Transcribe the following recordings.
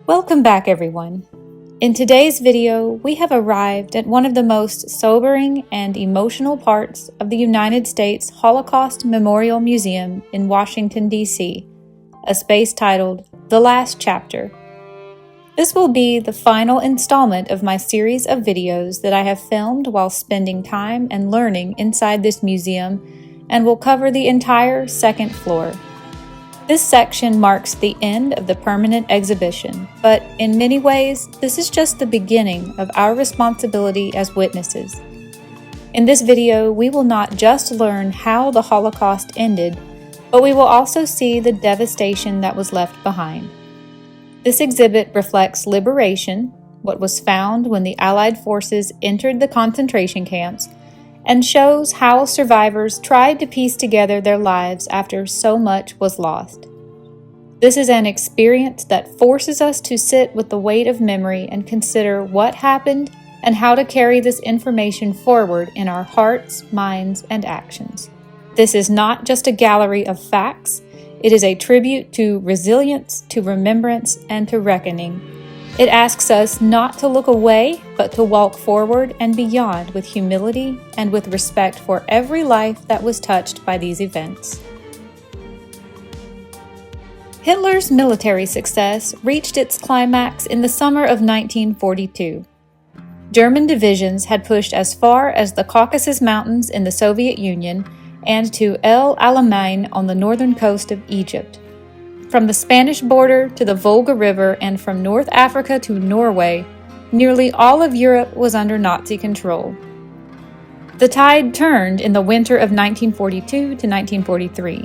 Welcome back, everyone. In today's video, we have arrived at one of the most sobering and emotional parts of the United States Holocaust Memorial Museum in Washington, D.C., a space titled The Last Chapter. This will be the final installment of my series of videos that I have filmed while spending time and learning inside this museum, and will cover the entire second floor. This section marks the end of the permanent exhibition, but in many ways, this is just the beginning of our responsibility as witnesses. In this video, we will not just learn how the Holocaust ended, but we will also see the devastation that was left behind. This exhibit reflects liberation, what was found when the Allied forces entered the concentration camps, and shows how survivors tried to piece together their lives after so much was lost. This is an experience that forces us to sit with the weight of memory and consider what happened and how to carry this information forward in our hearts, minds, and actions. This is not just a gallery of facts, it is a tribute to resilience, to remembrance, and to reckoning. It asks us not to look away, but to walk forward and beyond with humility and with respect for every life that was touched by these events. Hitler's military success reached its climax in the summer of 1942. German divisions had pushed as far as the Caucasus Mountains in the Soviet Union and to El Alamein on the northern coast of Egypt. From the Spanish border to the Volga River and from North Africa to Norway, nearly all of Europe was under Nazi control. The tide turned in the winter of 1942 to 1943.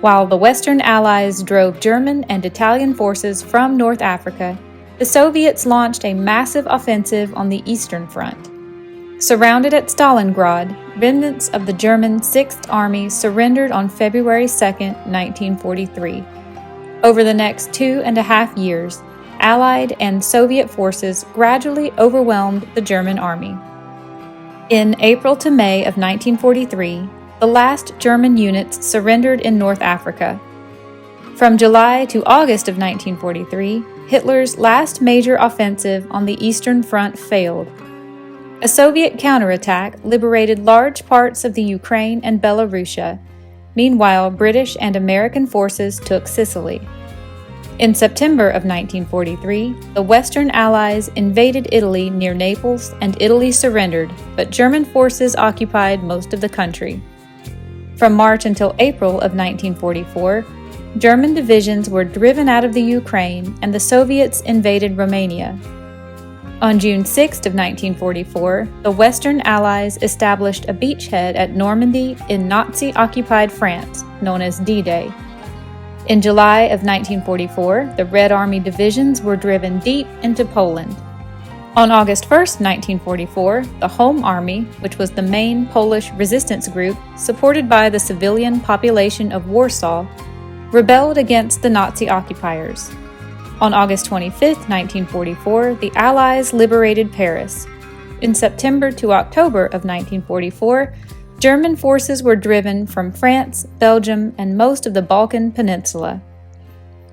While the Western Allies drove German and Italian forces from North Africa, the Soviets launched a massive offensive on the Eastern Front. Surrounded at Stalingrad, remnants of the German 6th Army surrendered on February 2, 1943. Over the next 2.5 years, Allied and Soviet forces gradually overwhelmed the German army. In April to May of 1943, the last German units surrendered in North Africa. From July to August of 1943, Hitler's last major offensive on the Eastern Front failed. A Soviet counterattack liberated large parts of the Ukraine and Belarusia. Meanwhile, British and American forces took Sicily. In September of 1943, the Western Allies invaded Italy near Naples and Italy surrendered, but German forces occupied most of the country. From March until April of 1944, German divisions were driven out of the Ukraine and the Soviets invaded Romania. On June 6 of 1944, the Western Allies established a beachhead at Normandy in Nazi-occupied France, known as D-Day. In July of 1944, the Red Army divisions were driven deep into Poland. On August 1, 1944, the Home Army, which was the main Polish resistance group supported by the civilian population of Warsaw, rebelled against the Nazi occupiers. On August 25, 1944, the Allies liberated Paris. In September to October of 1944, German forces were driven from France, Belgium, and most of the Balkan Peninsula.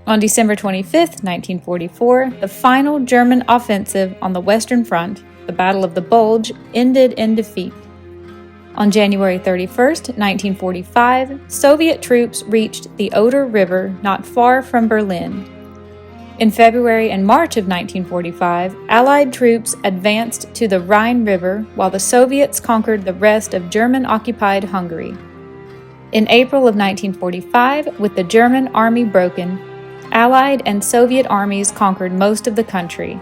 On December 25, 1944, the final German offensive on the Western Front, the Battle of the Bulge, ended in defeat. On January 31, 1945, Soviet troops reached the Oder River not far from Berlin. In February and March of 1945, Allied troops advanced to the Rhine River while the Soviets conquered the rest of German-occupied Hungary. In April of 1945, with the German army broken, Allied and Soviet armies conquered most of the country.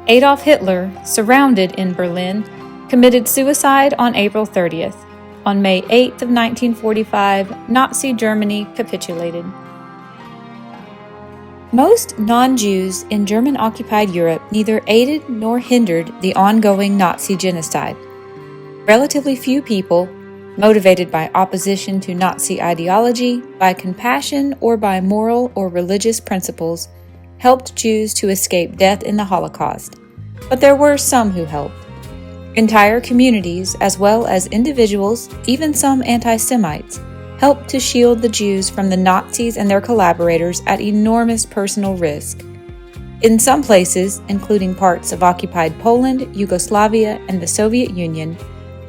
Adolf Hitler, surrounded in Berlin, committed suicide on April 30th. On May 8th of 1945, Nazi Germany capitulated. Most non-Jews in German-occupied Europe neither aided nor hindered the ongoing Nazi genocide. Relatively few people, motivated by opposition to Nazi ideology, by compassion, or by moral or religious principles, helped Jews to escape death in the Holocaust. But there were some who helped. Entire communities, as well as individuals, even some anti-Semites, helped to shield the Jews from the Nazis and their collaborators at enormous personal risk. In some places, including parts of occupied Poland, Yugoslavia, and the Soviet Union,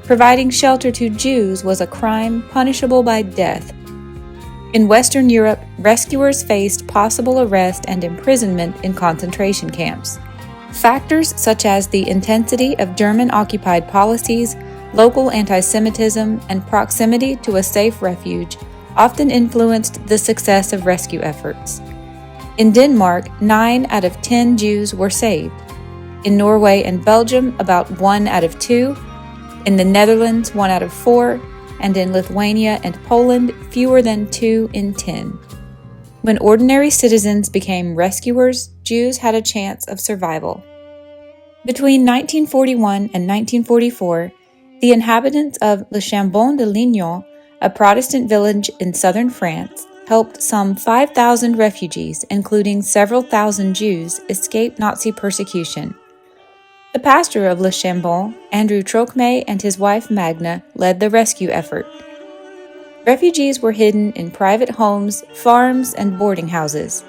providing shelter to Jews was a crime punishable by death. In Western Europe, rescuers faced possible arrest and imprisonment in concentration camps. Factors such as the intensity of German-occupied policies, local anti-Semitism, and proximity to a safe refuge often influenced the success of rescue efforts. In Denmark, 9 out of 10 Jews were saved. In Norway and Belgium, about 1 out of 2. In the Netherlands, 1 out of 4. And in Lithuania and Poland, fewer than 2 in 10. When ordinary citizens became rescuers, Jews had a chance of survival. Between 1941 and 1944, the inhabitants of Le Chambon-de-Lignon, a Protestant village in southern France, helped some 5,000 refugees, including several thousand Jews, escape Nazi persecution. The pastor of Le Chambon, Andrew Trocmé, and his wife Magna led the rescue effort. Refugees were hidden in private homes, farms, and boarding houses.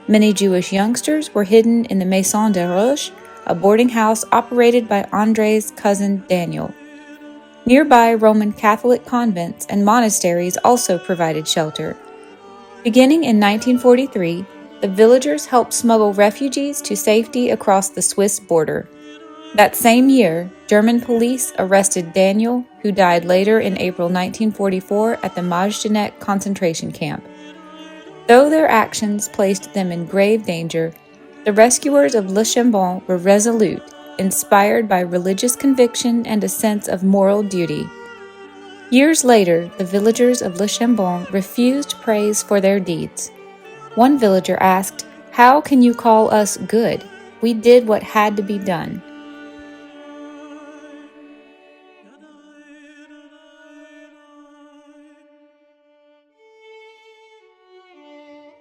Many Jewish youngsters were hidden in the Maison de Roche, a boarding house operated by André's cousin Daniel. Nearby Roman Catholic convents and monasteries also provided shelter. Beginning in 1943, the villagers helped smuggle refugees to safety across the Swiss border. That same year, German police arrested Daniel, who died later in April 1944 at the Majdanek concentration camp. Though their actions placed them in grave danger, the rescuers of Le Chambon were resolute, inspired by religious conviction and a sense of moral duty. Years later, the villagers of Le Chambon refused praise for their deeds. One villager asked, "How can you call us good? We did what had to be done."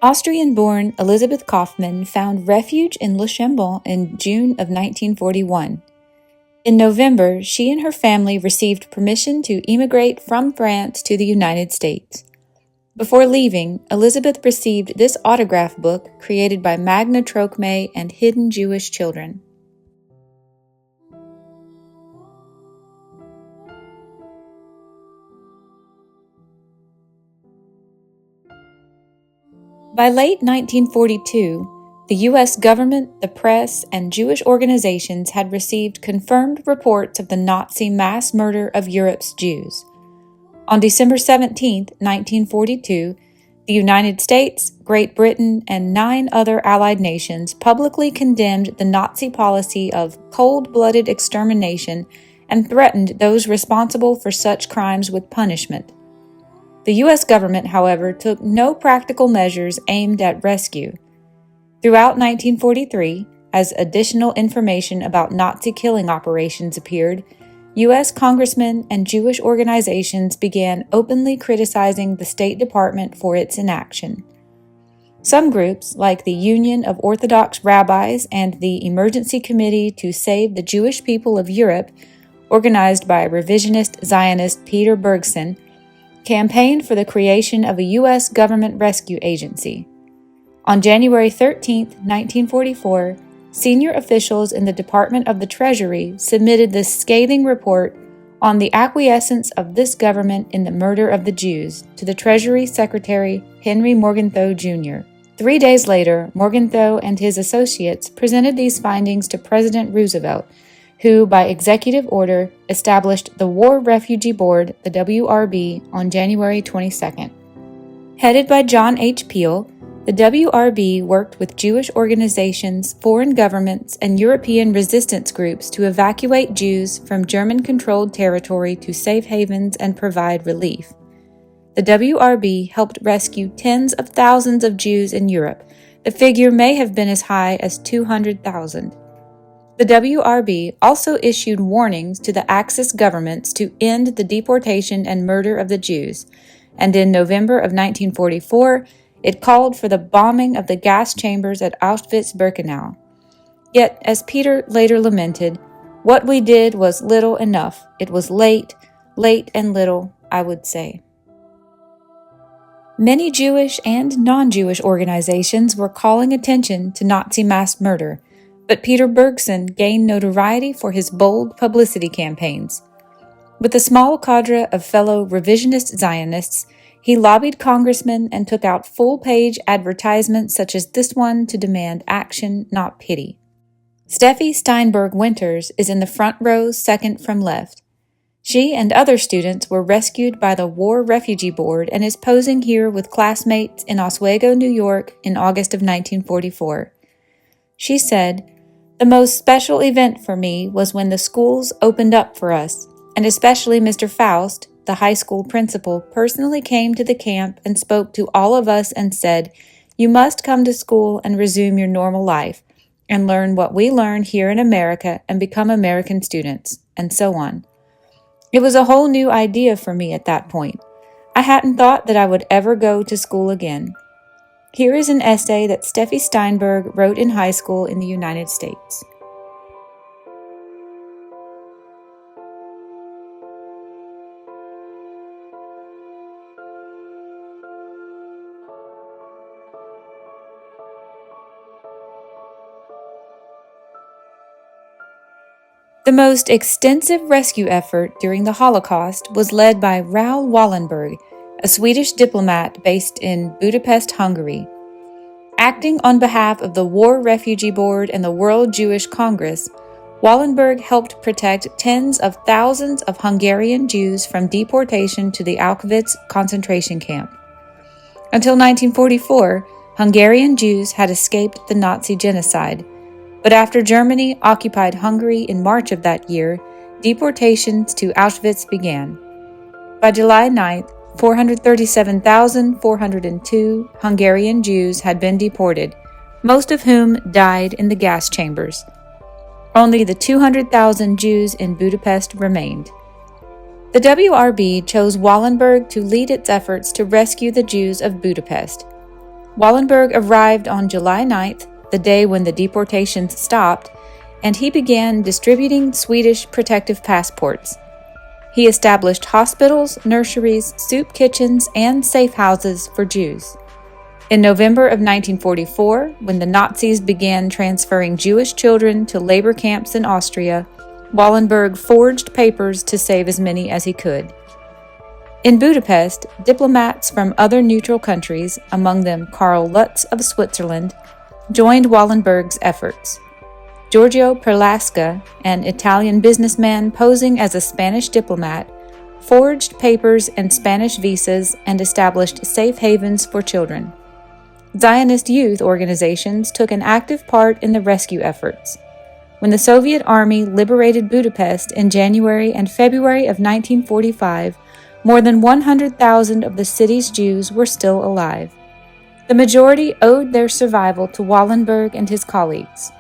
Austrian-born Elisabeth Kaufmann found refuge in Le Chambon in June of 1941. In November, she and her family received permission to emigrate from France to the United States. Before leaving, Elisabeth received this autograph book created by Magna Trocmé and hidden Jewish children. By late 1942, the U.S. government, the press, and Jewish organizations had received confirmed reports of the Nazi mass murder of Europe's Jews. On December 17, 1942, the United States, Great Britain, and 9 other Allied nations publicly condemned the Nazi policy of cold-blooded extermination and threatened those responsible for such crimes with punishment. The U.S. government, however, took no practical measures aimed at rescue. Throughout 1943, as additional information about Nazi killing operations appeared, U.S. congressmen and Jewish organizations began openly criticizing the State Department for its inaction. Some groups, like the Union of Orthodox Rabbis and the Emergency Committee to Save the Jewish People of Europe, organized by revisionist Zionist Peter Bergson, campaigned for the creation of a U.S. government rescue agency. On January 13, 1944, senior officials in the Department of the Treasury submitted this scathing report on the acquiescence of this government in the murder of the Jews to the Treasury Secretary Henry Morgenthau, Jr. 3 days later, Morgenthau and his associates presented these findings to President Roosevelt, who, by executive order, established the War Refugee Board, the WRB, on January 22. Headed by John H. Peel, the WRB worked with Jewish organizations, foreign governments, and European resistance groups to evacuate Jews from German-controlled territory to safe havens and provide relief. The WRB helped rescue tens of thousands of Jews in Europe. The figure may have been as high as 200,000. The WRB also issued warnings to the Axis governments to end the deportation and murder of the Jews, and in November of 1944, it called for the bombing of the gas chambers at Auschwitz-Birkenau. Yet, as Peter later lamented, "What we did was little enough. It was late and little, I would say." Many Jewish and non-Jewish organizations were calling attention to Nazi mass murder, but Peter Bergson gained notoriety for his bold publicity campaigns. With a small cadre of fellow revisionist Zionists, he lobbied congressmen and took out full-page advertisements such as this one to demand action, not pity. Steffi Steinberg Winters is in the front row, second from left. She and other students were rescued by the War Refugee Board and is posing here with classmates in Oswego, New York in August of 1944. She said, "The most special event for me was when the schools opened up for us, and especially Mr. Faust, the high school principal, personally came to the camp and spoke to all of us and said, 'You must come to school and resume your normal life, and learn what we learn here in America and become American students,' and so on. It was a whole new idea for me at that point. I hadn't thought that I would ever go to school again." Here is an essay that Steffi Steinberg wrote in high school in the United States. The most extensive rescue effort during the Holocaust was led by Raoul Wallenberg, a Swedish diplomat based in Budapest, Hungary. Acting on behalf of the War Refugee Board and the World Jewish Congress, Wallenberg helped protect tens of thousands of Hungarian Jews from deportation to the Auschwitz concentration camp. Until 1944, Hungarian Jews had escaped the Nazi genocide. But after Germany occupied Hungary in March of that year, deportations to Auschwitz began. By July 9th, 437,402 Hungarian Jews had been deported, most of whom died in the gas chambers. Only the 200,000 Jews in Budapest remained. The WRB chose Wallenberg to lead its efforts to rescue the Jews of Budapest. Wallenberg arrived on July 9th, the day when the deportations stopped, and he began distributing Swedish protective passports. He established hospitals, nurseries, soup kitchens, and safe houses for Jews. In November of 1944, when the Nazis began transferring Jewish children to labor camps in Austria, Wallenberg forged papers to save as many as he could. In Budapest, diplomats from other neutral countries, among them Karl Lutz of Switzerland, joined Wallenberg's efforts. Giorgio Perlasca, an Italian businessman posing as a Spanish diplomat, forged papers and Spanish visas and established safe havens for children. Zionist youth organizations took an active part in the rescue efforts. When the Soviet Army liberated Budapest in January and February of 1945, more than 100,000 of the city's Jews were still alive. The majority owed their survival to Wallenberg and his colleagues.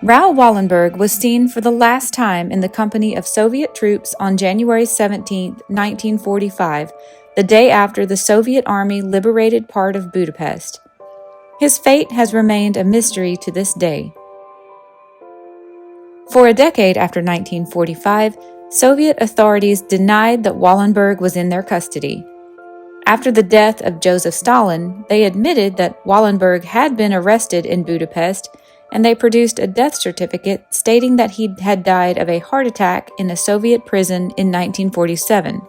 Raoul Wallenberg was seen for the last time in the company of Soviet troops on January 17, 1945, the day after the Soviet Army liberated part of Budapest. His fate has remained a mystery to this day. For a decade after 1945, Soviet authorities denied that Wallenberg was in their custody. After the death of Joseph Stalin, they admitted that Wallenberg had been arrested in Budapest, and they produced a death certificate stating that he had died of a heart attack in a Soviet prison in 1947.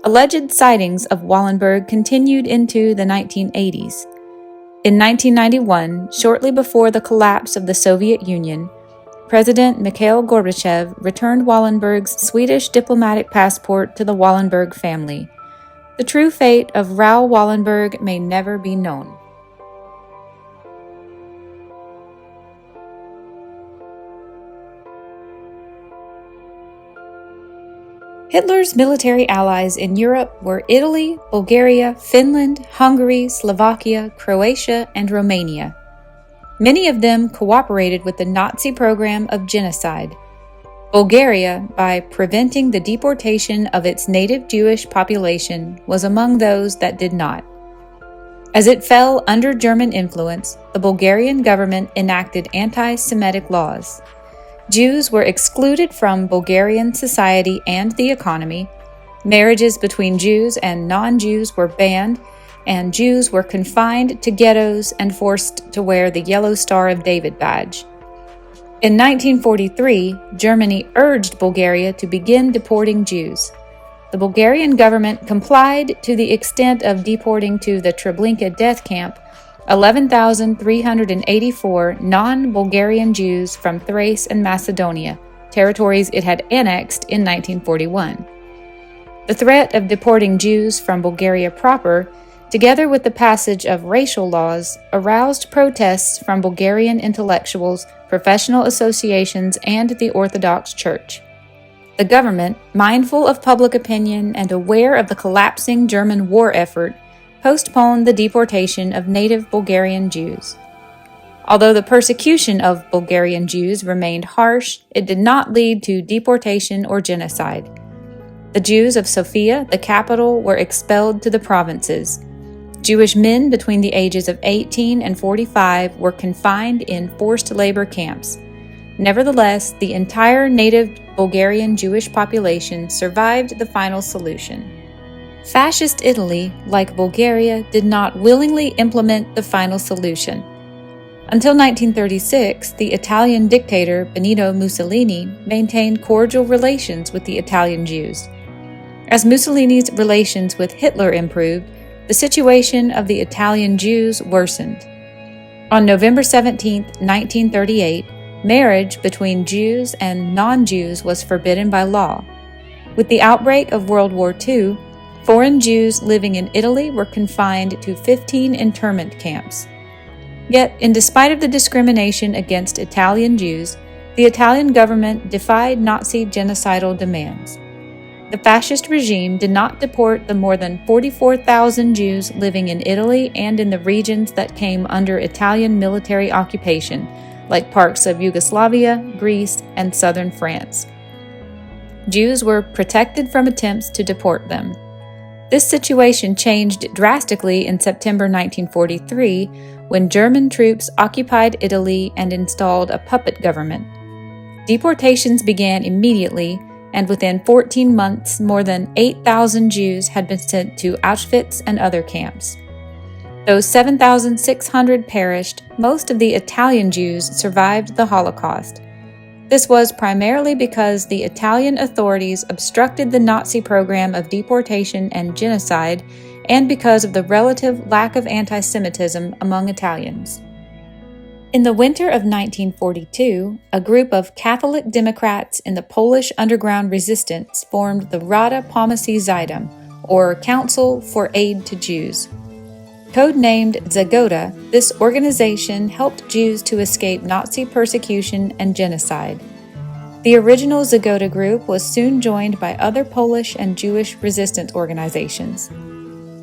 Alleged sightings of Wallenberg continued into the 1980s. In 1991, shortly before the collapse of the Soviet Union, President Mikhail Gorbachev returned Wallenberg's Swedish diplomatic passport to the Wallenberg family. The true fate of Raoul Wallenberg may never be known. Hitler's military allies in Europe were Italy, Bulgaria, Finland, Hungary, Slovakia, Croatia, and Romania. Many of them cooperated with the Nazi program of genocide. Bulgaria, by preventing the deportation of its native Jewish population, was among those that did not. As it fell under German influence, the Bulgarian government enacted anti-Semitic laws. Jews were excluded from Bulgarian society and the economy, marriages between Jews and non-Jews were banned, and Jews were confined to ghettos and forced to wear the Yellow Star of David badge. In 1943, Germany urged Bulgaria to begin deporting Jews. The Bulgarian government complied to the extent of deporting to the Treblinka death camp 11,384 non-Bulgarian Jews from Thrace and Macedonia, territories it had annexed in 1941. The threat of deporting Jews from Bulgaria proper, together with the passage of racial laws, aroused protests from Bulgarian intellectuals, professional associations, and the Orthodox Church. The government, mindful of public opinion and aware of the collapsing German war effort, postponed the deportation of native Bulgarian Jews. Although the persecution of Bulgarian Jews remained harsh, it did not lead to deportation or genocide. The Jews of Sofia, the capital, were expelled to the provinces. Jewish men between the ages of 18 and 45 were confined in forced labor camps. Nevertheless, the entire native Bulgarian Jewish population survived the final solution. Fascist Italy, like Bulgaria, did not willingly implement the final solution. Until 1936, the Italian dictator Benito Mussolini maintained cordial relations with the Italian Jews. As Mussolini's relations with Hitler improved, the situation of the Italian Jews worsened. On November 17, 1938, marriage between Jews and non-Jews was forbidden by law. With the outbreak of World War II, foreign Jews living in Italy were confined to 15 internment camps. Yet, in despite of the discrimination against Italian Jews, the Italian government defied Nazi genocidal demands. The fascist regime did not deport the more than 44,000 Jews living in Italy and in the regions that came under Italian military occupation, like parts of Yugoslavia, Greece, and southern France. Jews were protected from attempts to deport them. This situation changed drastically in September 1943 when German troops occupied Italy and installed a puppet government. Deportations began immediately, and within 14 months, more than 8,000 Jews had been sent to Auschwitz and other camps. Though 7,600 perished, most of the Italian Jews survived the Holocaust. This was primarily because the Italian authorities obstructed the Nazi program of deportation and genocide, and because of the relative lack of anti-Semitism among Italians. In the winter of 1942, a group of Catholic Democrats in the Polish underground resistance formed the Rada Pomocy Żydom, or Council for Aid to Jews. Codenamed Zagota, this organization helped Jews to escape Nazi persecution and genocide. The original Zagota group was soon joined by other Polish and Jewish resistance organizations.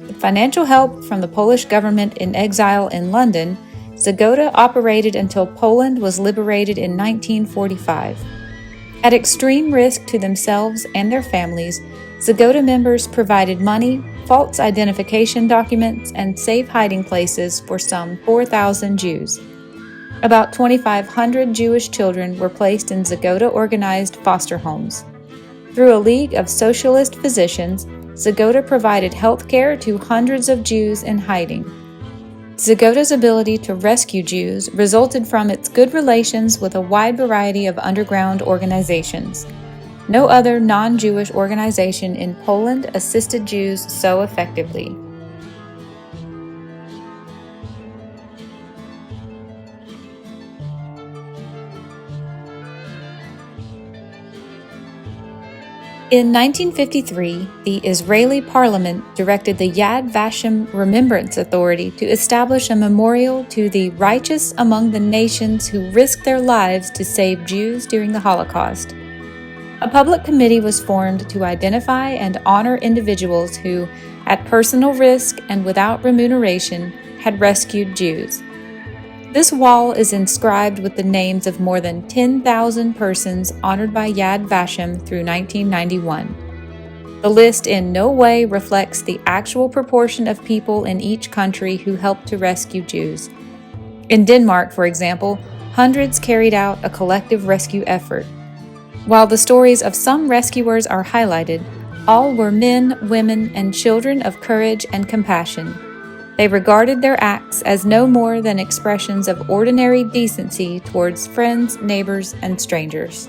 With financial help from the Polish government in exile in London, Zagota operated until Poland was liberated in 1945. At extreme risk to themselves and their families, Zagota members provided money, false identification documents, and safe hiding places for some 4,000 Jews. About 2,500 Jewish children were placed in Zagota-organized foster homes. Through a league of socialist physicians, Zagota provided health care to hundreds of Jews in hiding. Zagota's ability to rescue Jews resulted from its good relations with a wide variety of underground organizations. No other non-Jewish organization in Poland assisted Jews so effectively. In 1953, the Israeli parliament directed the Yad Vashem Remembrance Authority to establish a memorial to the righteous among the nations who risked their lives to save Jews during the Holocaust. A public committee was formed to identify and honor individuals who, at personal risk and without remuneration, had rescued Jews. This wall is inscribed with the names of more than 10,000 persons honored by Yad Vashem through 1991. The list in no way reflects the actual proportion of people in each country who helped to rescue Jews. In Denmark, for example, hundreds carried out a collective rescue effort. While the stories of some rescuers are highlighted, all were men, women, and children of courage and compassion. They regarded their acts as no more than expressions of ordinary decency towards friends, neighbors, and strangers.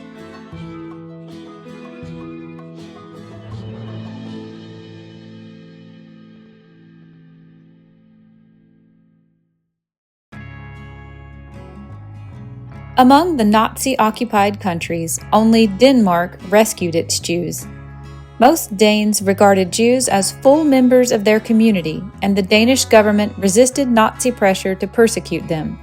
Among the Nazi-occupied countries, only Denmark rescued its Jews. Most Danes regarded Jews as full members of their community, and the Danish government resisted Nazi pressure to persecute them.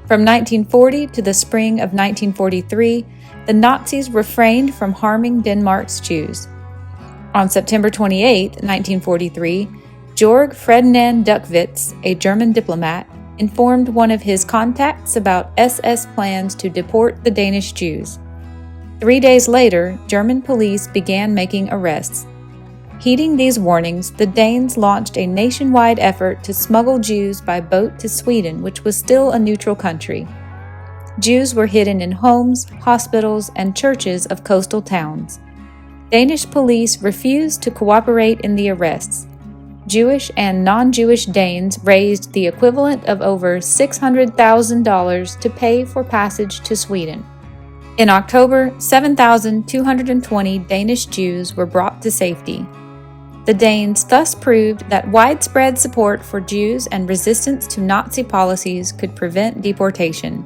From 1940 to the spring of 1943, the Nazis refrained from harming Denmark's Jews. On September 28, 1943, Georg Ferdinand Duckwitz, a German diplomat, informed one of his contacts about SS plans to deport the Danish Jews. 3 days later, German police began making arrests. Heeding these warnings, the Danes launched a nationwide effort to smuggle Jews by boat to Sweden, which was still a neutral country. Jews were hidden in homes, hospitals, and churches of coastal towns. Danish police refused to cooperate in the arrests. Jewish and non-Jewish Danes raised the equivalent of over $600,000 to pay for passage to Sweden. In October, 7,220 Danish Jews were brought to safety. The Danes thus proved that widespread support for Jews and resistance to Nazi policies could prevent deportation.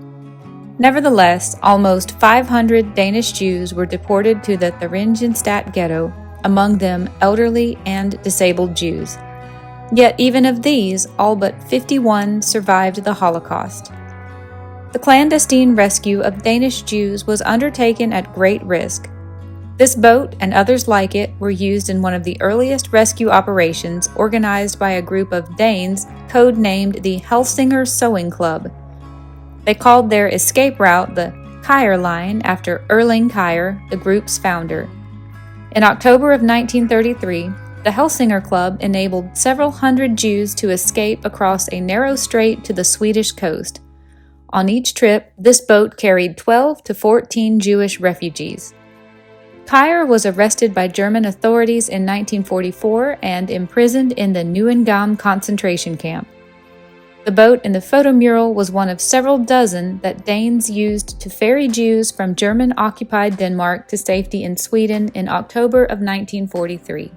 Nevertheless, almost 500 Danish Jews were deported to the Theresienstadt ghetto, among them elderly and disabled Jews. Yet even of these, all but 51 survived the Holocaust. The clandestine rescue of Danish Jews was undertaken at great risk. This boat and others like it were used in one of the earliest rescue operations organized by a group of Danes codenamed the Helsinger Sewing Club. They called their escape route the Kyer Line after Erling Kyer, the group's founder. In October of 1933, the Helsinger Club enabled several hundred Jews to escape across a narrow strait to the Swedish coast. On each trip, this boat carried 12 to 14 Jewish refugees. Kyer was arrested by German authorities in 1944 and imprisoned in the Neuengamme concentration camp. The boat in the photo mural was one of several dozen that Danes used to ferry Jews from German-occupied Denmark to safety in Sweden in October of 1943.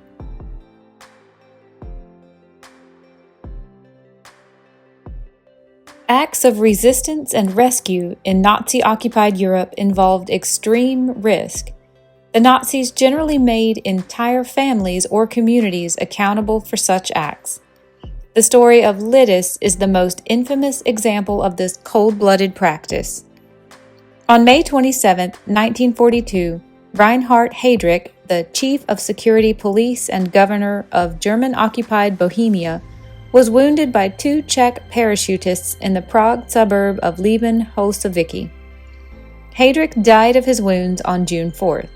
Acts of resistance and rescue in Nazi-occupied Europe involved extreme risk. The Nazis generally made entire families or communities accountable for such acts. The story of Liddis is the most infamous example of this cold-blooded practice. On May 27, 1942, Reinhard Heydrich, the chief of security police and governor of German-occupied Bohemia, was wounded by 2 Czech parachutists in the Prague suburb of Lieben-Horsoviki. Heydrich died of his wounds on June 4th.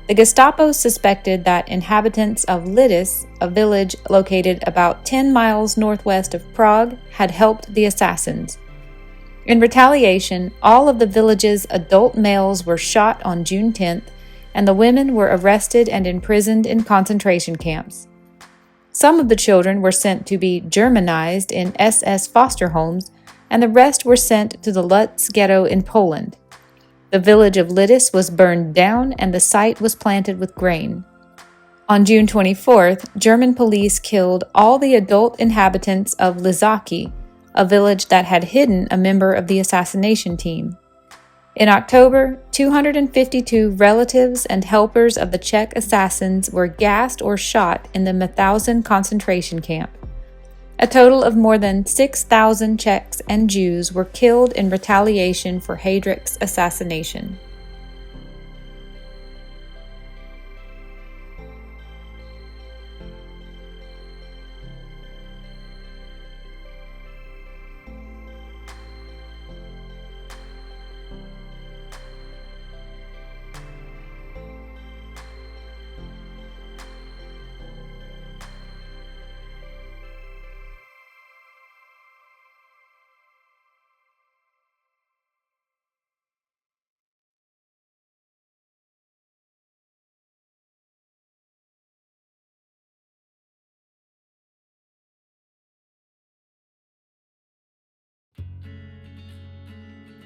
The Gestapo suspected that inhabitants of Liddis, a village located about 10 miles northwest of Prague, had helped the assassins. In retaliation, all of the village's adult males were shot on June 10th, and the women were arrested and imprisoned in concentration camps. Some of the children were sent to be Germanized in SS foster homes, and the rest were sent to the Lutz ghetto in Poland. The village of Liddis was burned down and the site was planted with grain. On June 24th, German police killed all the adult inhabitants of Lizaki, a village that had hidden a member of the assassination team. In October, 252 relatives and helpers of the Czech assassins were gassed or shot in the Mauthausen concentration camp. A total of more than 6,000 Czechs and Jews were killed in retaliation for Heydrich's assassination.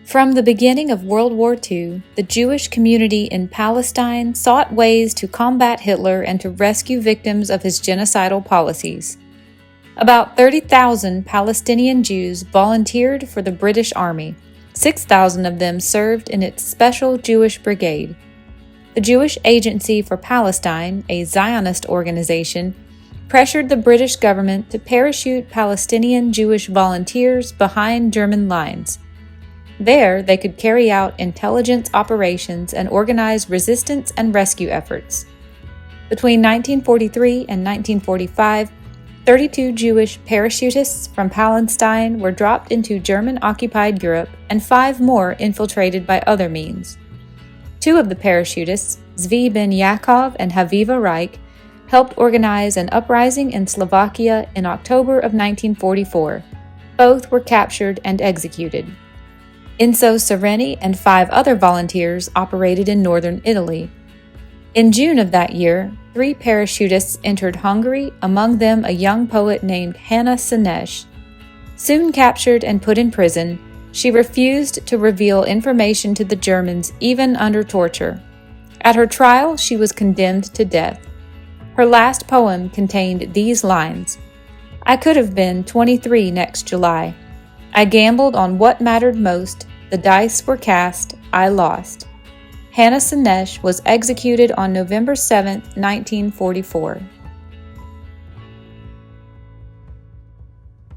From the beginning of World War II, the Jewish community in Palestine sought ways to combat Hitler and to rescue victims of his genocidal policies. About 30,000 Palestinian Jews volunteered for the British Army. 6,000 of them served in its Special Jewish Brigade. The Jewish Agency for Palestine, a Zionist organization, pressured the British government to parachute Palestinian Jewish volunteers behind German lines. There, they could carry out intelligence operations and organize resistance and rescue efforts. Between 1943 and 1945, 32 Jewish parachutists from Palestine were dropped into German-occupied Europe, and 5 more infiltrated by other means. 2 of the parachutists, Zvi ben Yaakov and Haviva Reich, helped organize an uprising in Slovakia in October of 1944. Both were captured and executed. Enzo Sereni and 5 other volunteers operated in northern Italy. In June of that year, 3 parachutists entered Hungary, among them a young poet named Hannah Senesh. Soon captured and put in prison, she refused to reveal information to the Germans even under torture. At her trial, she was condemned to death. Her last poem contained these lines: "I could have been 23 next July. I gambled on what mattered most. The dice were cast. I lost." Hannah Senesh was executed on November 7, 1944.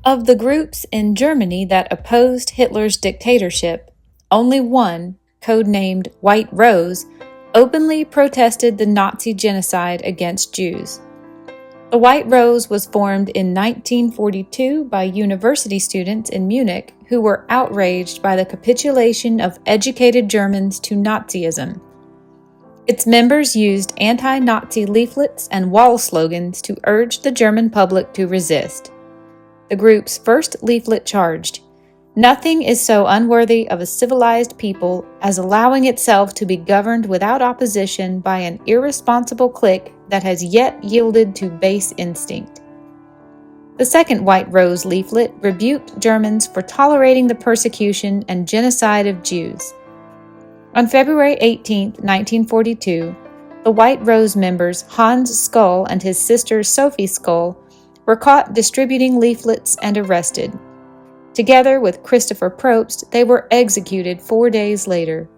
Of the groups in Germany that opposed Hitler's dictatorship, only one, codenamed White Rose, openly protested the Nazi genocide against Jews. The White Rose was formed in 1942 by university students in Munich who were outraged by the capitulation of educated Germans to Nazism. Its members used anti-Nazi leaflets and wall slogans to urge the German public to resist. The group's first leaflet charged, "Nothing is so unworthy of a civilized people as allowing itself to be governed without opposition by an irresponsible clique that has yet yielded to base instinct." The second White Rose leaflet rebuked Germans for tolerating the persecution and genocide of Jews. On February 18, 1942, the White Rose members Hans Skull and his sister Sophie Skull were caught distributing leaflets and arrested. Together with Christopher Probst, they were executed 4 days later.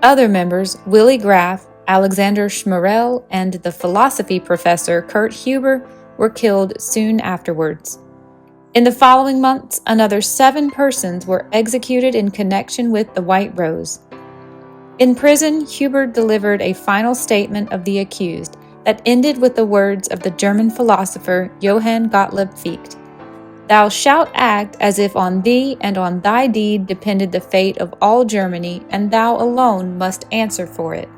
Other members, Willy Graf, Alexander Schmerel, and the philosophy professor Kurt Huber, were killed soon afterwards. In the following months, another 7 persons were executed in connection with the White Rose. In prison, Huber delivered a final statement of the accused that ended with the words of the German philosopher Johann Gottlieb Fichte, "Thou shalt act as if on thee and on thy deed depended the fate of all Germany, and thou alone must answer for it."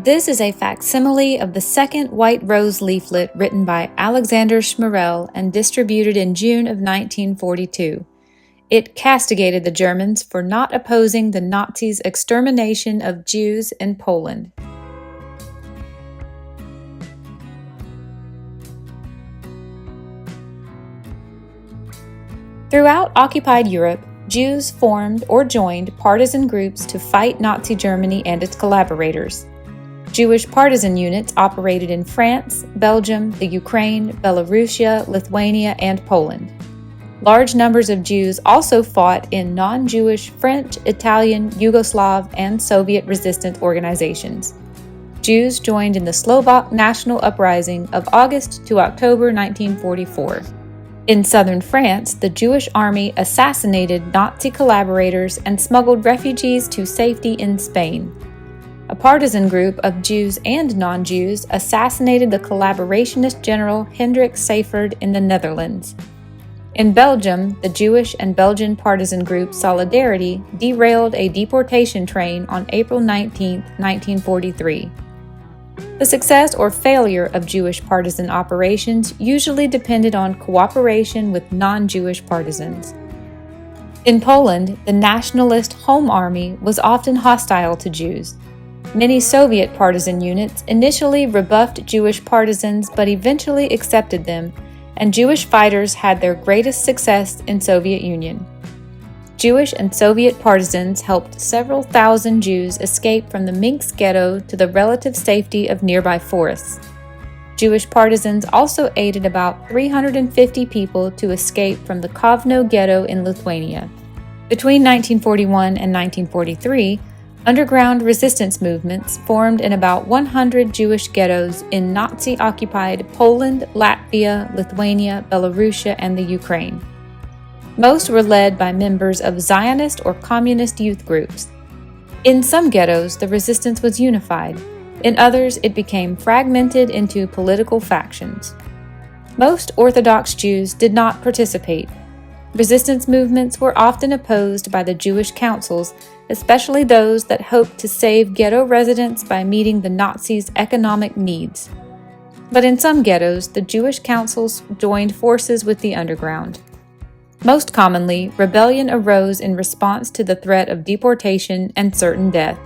This is a facsimile of the second White Rose leaflet written by Alexander Schmerel and distributed in June of 1942. It castigated the Germans for not opposing the Nazis' extermination of Jews in Poland. Throughout occupied Europe, Jews formed or joined partisan groups to fight Nazi Germany and its collaborators. Jewish partisan units operated in France, Belgium, the Ukraine, Belarusia, Lithuania, and Poland. Large numbers of Jews also fought in non-Jewish French, Italian, Yugoslav, and Soviet resistance organizations. Jews joined in the Slovak National Uprising of August to October 1944. In southern France, the Jewish army assassinated Nazi collaborators and smuggled refugees to safety in Spain. A partisan group of Jews and non-Jews assassinated the collaborationist general Hendrik Seyfert in the Netherlands. In Belgium, the Jewish and Belgian partisan group Solidarity derailed a deportation train on April 19, 1943. The success or failure of Jewish partisan operations usually depended on cooperation with non-Jewish partisans. In Poland, the nationalist Home Army was often hostile to Jews. Many Soviet partisan units initially rebuffed Jewish partisans but eventually accepted them, and Jewish fighters had their greatest success in Soviet Union. Jewish and Soviet partisans helped several thousand Jews escape from the Minsk ghetto to the relative safety of nearby forests. Jewish partisans also aided about 350 people to escape from the Kovno ghetto in Lithuania. Between 1941 and 1943, underground resistance movements formed in about 100 Jewish ghettos in Nazi-occupied Poland, Latvia, Lithuania, Belarus, and the Ukraine. Most were led by members of Zionist or communist youth groups. In some ghettos, the resistance was unified. In others, it became fragmented into political factions. Most Orthodox Jews did not participate. Resistance movements were often opposed by the Jewish councils, especially those that hoped to save ghetto residents by meeting the Nazis' economic needs. But in some ghettos, the Jewish councils joined forces with the underground. Most commonly, rebellion arose in response to the threat of deportation and certain death.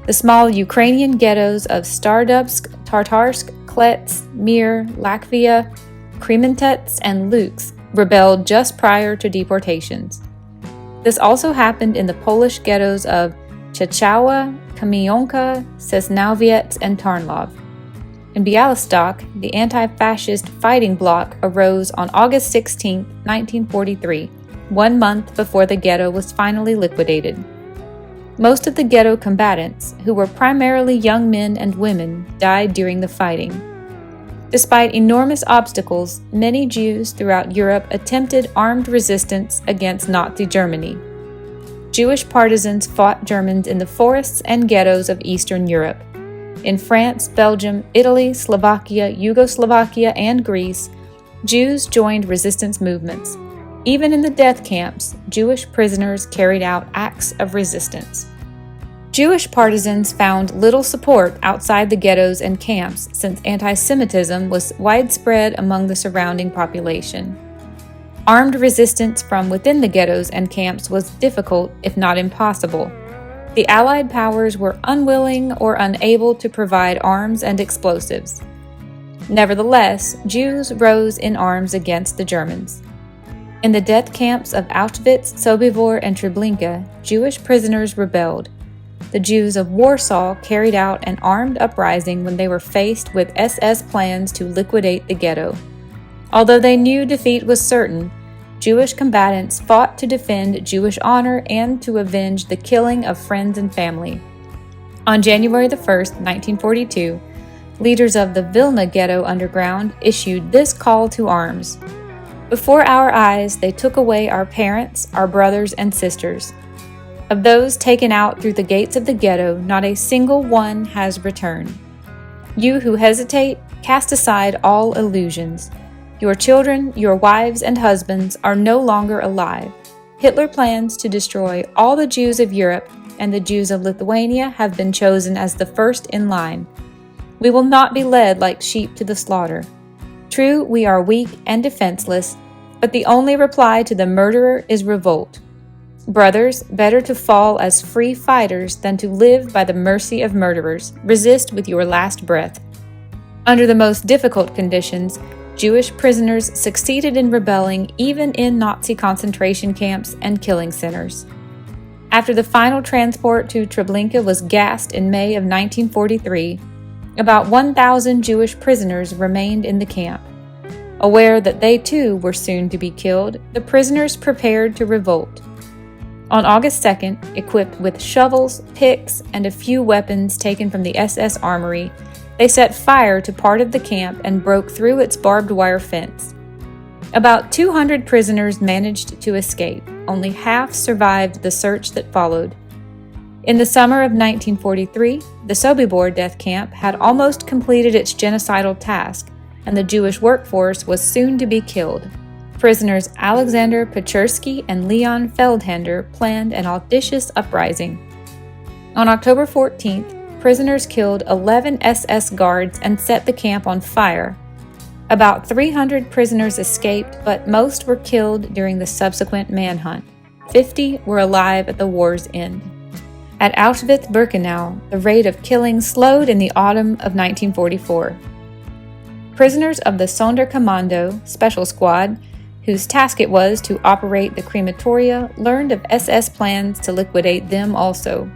The small Ukrainian ghettos of Stardubsk, Tartarsk, Klets, Mir, Latvia, Krementets, and Lutsk rebelled just prior to deportations. This also happened in the Polish ghettos of Czechała, Kamionka, Sosnowiec, and Tarnów. In Białystok, the anti-fascist fighting bloc arose on August 16, 1943, 1 month before the ghetto was finally liquidated. Most of the ghetto combatants, who were primarily young men and women, died during the fighting. Despite enormous obstacles, many Jews throughout Europe attempted armed resistance against Nazi Germany. Jewish partisans fought Germans in the forests and ghettos of Eastern Europe. In France, Belgium, Italy, Slovakia, Yugoslavia, and Greece, Jews joined resistance movements. Even in the death camps, Jewish prisoners carried out acts of resistance. Jewish partisans found little support outside the ghettos and camps since anti-Semitism was widespread among the surrounding population. Armed resistance from within the ghettos and camps was difficult, if not impossible. The Allied powers were unwilling or unable to provide arms and explosives. Nevertheless, Jews rose in arms against the Germans. In the death camps of Auschwitz, Sobibor, and Treblinka, Jewish prisoners rebelled. The Jews of Warsaw carried out an armed uprising when they were faced with SS plans to liquidate the ghetto. Although they knew defeat was certain, Jewish combatants fought to defend Jewish honor and to avenge the killing of friends and family. On January 1, 1942, leaders of the Vilna Ghetto underground issued this call to arms. Before our eyes, they took away our parents, our brothers, and sisters. Of those taken out through the gates of the ghetto, not a single one has returned. You who hesitate, cast aside all illusions. Your children, your wives and husbands are no longer alive. Hitler plans to destroy all the Jews of Europe, and the Jews of Lithuania have been chosen as the first in line. We will not be led like sheep to the slaughter. True, we are weak and defenseless, but the only reply to the murderer is revolt. Brothers, better to fall as free fighters than to live by the mercy of murderers. Resist with your last breath. Under the most difficult conditions, Jewish prisoners succeeded in rebelling even in Nazi concentration camps and killing centers. After the final transport to Treblinka was gassed in May of 1943, about 1,000 Jewish prisoners remained in the camp. Aware that they too were soon to be killed, the prisoners prepared to revolt. On August 2nd, equipped with shovels, picks, and a few weapons taken from the SS armory, they set fire to part of the camp and broke through its barbed wire fence. About 200 prisoners managed to escape. Only half survived the search that followed. In the summer of 1943, the Sobibor death camp had almost completed its genocidal task, and the Jewish workforce was soon to be killed. Prisoners Alexander Pechersky and Leon Feldhander planned an audacious uprising. On October 14th, prisoners killed 11 SS guards and set the camp on fire. About 300 prisoners escaped, but most were killed during the subsequent manhunt. 50 were alive at the war's end. At Auschwitz-Birkenau, the rate of killing slowed in the autumn of 1944. Prisoners of the Sonderkommando Special Squad, whose task it was to operate the crematoria, learned of SS plans to liquidate them also.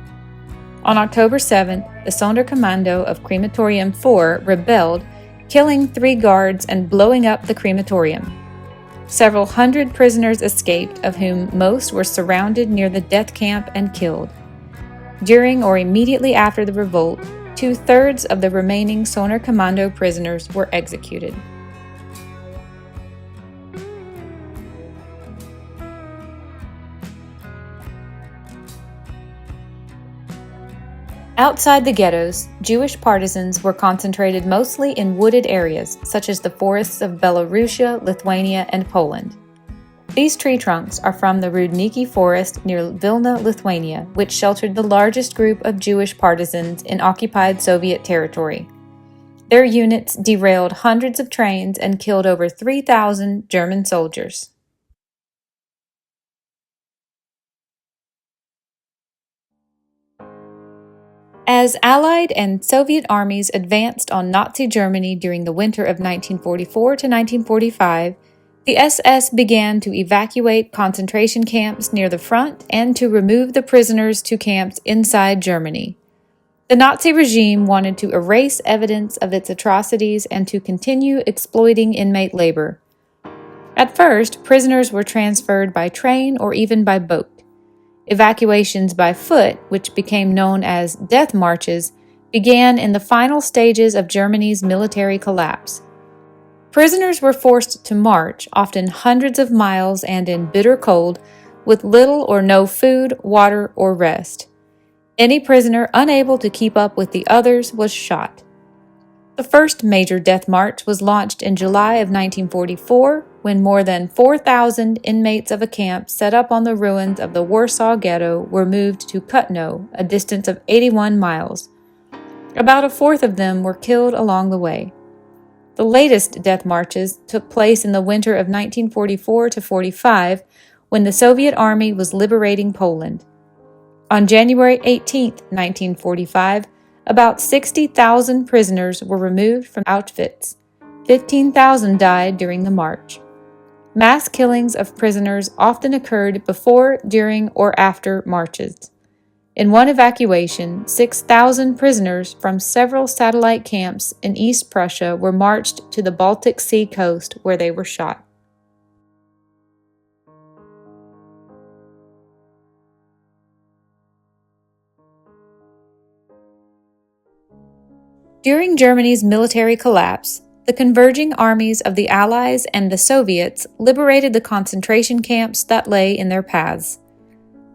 On October 7th, the Sonderkommando of Crematorium 4 rebelled, killing 3 guards and blowing up the crematorium. Several hundred prisoners escaped, of whom most were surrounded near the death camp and killed. During or immediately after the revolt, 2/3 of the remaining Sonderkommando prisoners were executed. Outside the ghettos, Jewish partisans were concentrated mostly in wooded areas, such as the forests of Belarusia, Lithuania, and Poland. These tree trunks are from the Rudniki forest near Vilna, Lithuania, which sheltered the largest group of Jewish partisans in occupied Soviet territory. Their units derailed hundreds of trains and killed over 3,000 German soldiers. As Allied and Soviet armies advanced on Nazi Germany during the winter of 1944 to 1945, the SS began to evacuate concentration camps near the front and to remove the prisoners to camps inside Germany. The Nazi regime wanted to erase evidence of its atrocities and to continue exploiting inmate labor. At first, prisoners were transferred by train or even by boat. Evacuations by foot, which became known as death marches, began in the final stages of Germany's military collapse. Prisoners were forced to march, often hundreds of miles and in bitter cold, with little or no food, water, or rest. Any prisoner unable to keep up with the others was shot. The first major death march was launched in July of 1944, when more than 4,000 inmates of a camp set up on the ruins of the Warsaw Ghetto were moved to Kutno, a distance of 81 miles. About a fourth of them were killed along the way. The latest death marches took place in the winter of 1944 to 45, when the Soviet Army was liberating Poland. On January 18, 1945, about 60,000 prisoners were removed from Auschwitz. 15,000 died during the march. Mass killings of prisoners often occurred before, during, or after marches. In one evacuation, 6,000 prisoners from several satellite camps in East Prussia were marched to the Baltic Sea coast where they were shot. During Germany's military collapse, the converging armies of the Allies and the Soviets liberated the concentration camps that lay in their paths.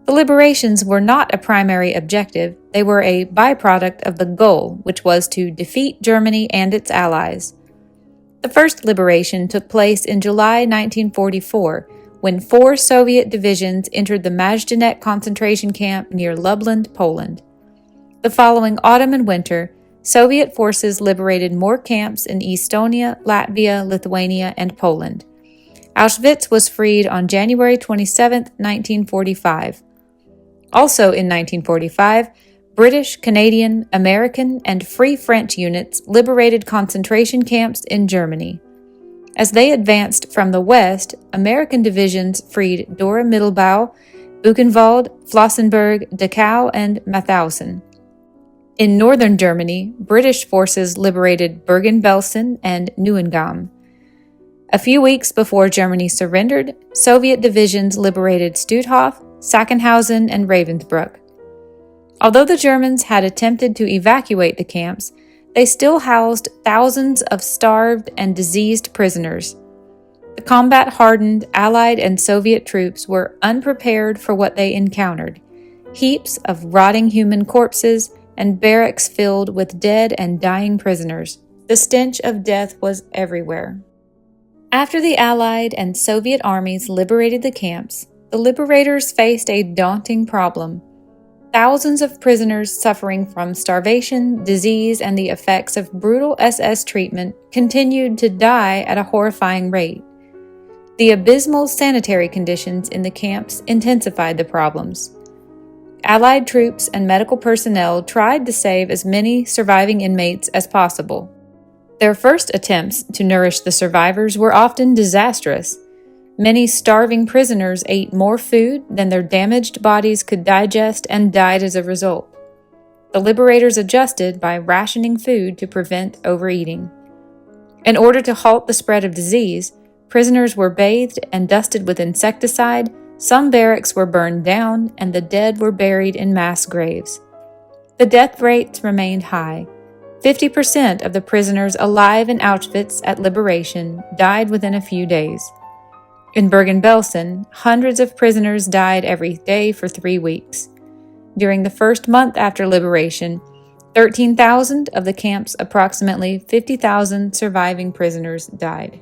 The liberations were not a primary objective, they were a byproduct of the goal, which was to defeat Germany and its allies. The first liberation took place in July 1944, when 4 Soviet divisions entered the Majdanek concentration camp near Lublin, Poland. The following autumn and winter, Soviet forces liberated more camps in Estonia, Latvia, Lithuania, and Poland. Auschwitz was freed on January 27, 1945. Also in 1945, British, Canadian, American, and Free French units liberated concentration camps in Germany. As they advanced from the west, American divisions freed Dora Mittelbau, Buchenwald, Flossenburg, Dachau, and Mauthausen. In northern Germany, British forces liberated Bergen-Belsen and Neuengamme. A few weeks before Germany surrendered, Soviet divisions liberated Stutthof, Sachsenhausen, and Ravensbrück. Although the Germans had attempted to evacuate the camps, they still housed thousands of starved and diseased prisoners. The combat-hardened Allied and Soviet troops were unprepared for what they encountered: heaps of rotting human corpses and barracks filled with dead and dying prisoners. The stench of death was everywhere. After the Allied and Soviet armies liberated the camps, the liberators faced a daunting problem. Thousands of prisoners suffering from starvation, disease, and the effects of brutal SS treatment continued to die at a horrifying rate. The abysmal sanitary conditions in the camps intensified the problems. Allied troops and medical personnel tried to save as many surviving inmates as possible. Their first attempts to nourish the survivors were often disastrous. Many starving prisoners ate more food than their damaged bodies could digest and died as a result. The liberators adjusted by rationing food to prevent overeating. In order to halt the spread of disease, prisoners were bathed and dusted with insecticide, some barracks were burned down, and the dead were buried in mass graves. The death rates remained high. 50% of the prisoners alive in Auschwitz at liberation died within a few days. In Bergen-Belsen, hundreds of prisoners died every day for 3 weeks. During the first month after liberation, 13,000 of the camp's approximately 50,000 surviving prisoners died.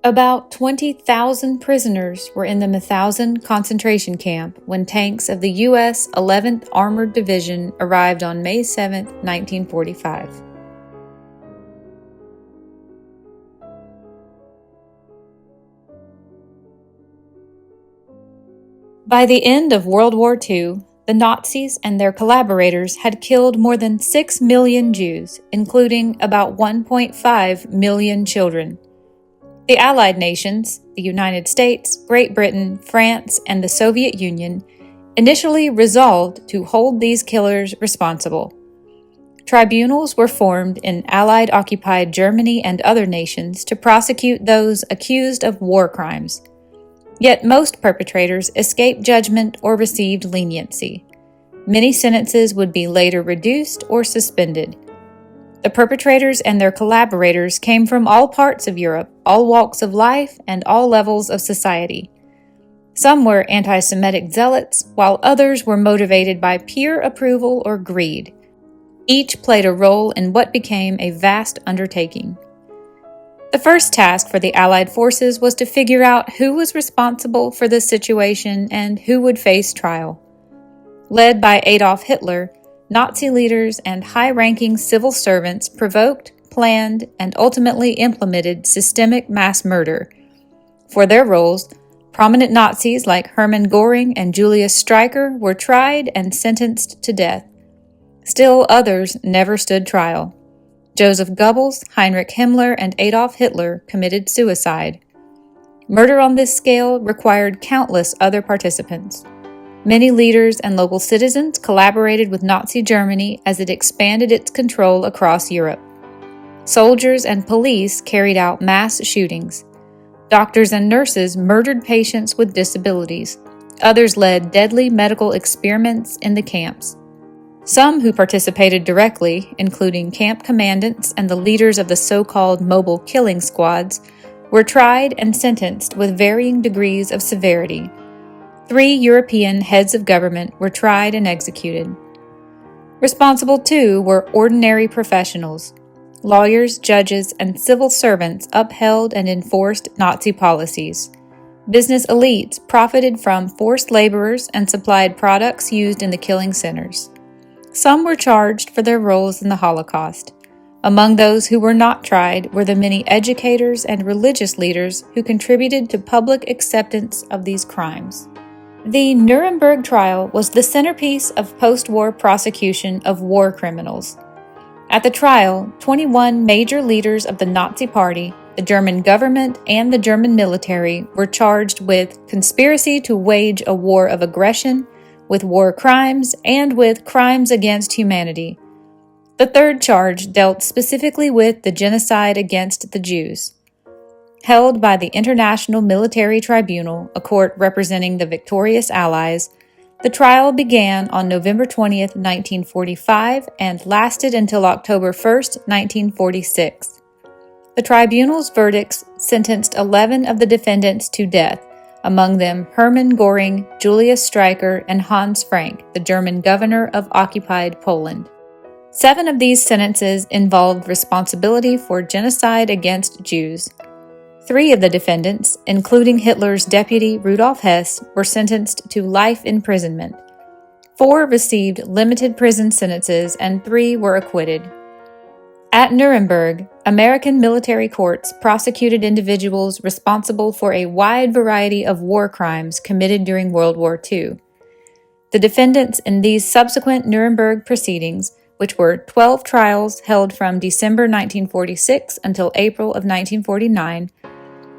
About 20,000 prisoners were in the Mauthausen concentration camp when tanks of the U.S. 11th Armored Division arrived on May 7, 1945. By the end of World War II, the Nazis and their collaborators had killed more than 6 million Jews, including about 1.5 million children. The Allied nations, the United States, Great Britain, France, and the Soviet Union, initially resolved to hold these killers responsible. Tribunals were formed in Allied-occupied Germany and other nations to prosecute those accused of war crimes. Yet most perpetrators escaped judgment or received leniency. Many sentences would be later reduced or suspended. The perpetrators and their collaborators came from all parts of Europe, all walks of life, and all levels of society. Some were anti-Semitic zealots, while others were motivated by peer approval or greed. Each played a role in what became a vast undertaking. The first task for the Allied forces was to figure out who was responsible for this situation and who would face trial. Led by Adolf Hitler, Nazi leaders and high-ranking civil servants provoked, planned, and ultimately implemented systemic mass murder. For their roles, prominent Nazis like Hermann Göring and Julius Streicher were tried and sentenced to death. Still others never stood trial. Joseph Goebbels, Heinrich Himmler, and Adolf Hitler committed suicide. Murder on this scale required countless other participants. Many leaders and local citizens collaborated with Nazi Germany as it expanded its control across Europe. Soldiers and police carried out mass shootings. Doctors and nurses murdered patients with disabilities. Others led deadly medical experiments in the camps. Some who participated directly, including camp commandants and the leaders of the so-called mobile killing squads, were tried and sentenced with varying degrees of severity. 3 European heads of government were tried and executed. Responsible, too, were ordinary professionals. Lawyers, judges, and civil servants upheld and enforced Nazi policies. Business elites profited from forced laborers and supplied products used in the killing centers. Some were charged for their roles in the Holocaust. Among those who were not tried were the many educators and religious leaders who contributed to public acceptance of these crimes. The Nuremberg trial was the centerpiece of post-war prosecution of war criminals. At the trial, 21 major leaders of the Nazi Party, the German government, and the German military were charged with conspiracy to wage a war of aggression, with war crimes, and with crimes against humanity. The third charge dealt specifically with the genocide against the Jews. Held by the International Military Tribunal, a court representing the victorious Allies, the trial began on November 20, 1945, and lasted until October 1, 1946. The tribunal's verdicts sentenced 11 of the defendants to death, among them Hermann Göring, Julius Streicher, and Hans Frank, the German governor of occupied Poland. 7 of these sentences involved responsibility for genocide against Jews. 3 of the defendants, including Hitler's deputy Rudolf Hess, were sentenced to life imprisonment. 4 received limited prison sentences and 3 were acquitted. At Nuremberg, American military courts prosecuted individuals responsible for a wide variety of war crimes committed during World War II. The defendants in these subsequent Nuremberg proceedings, which were 12 trials held from December 1946 until April of 1949,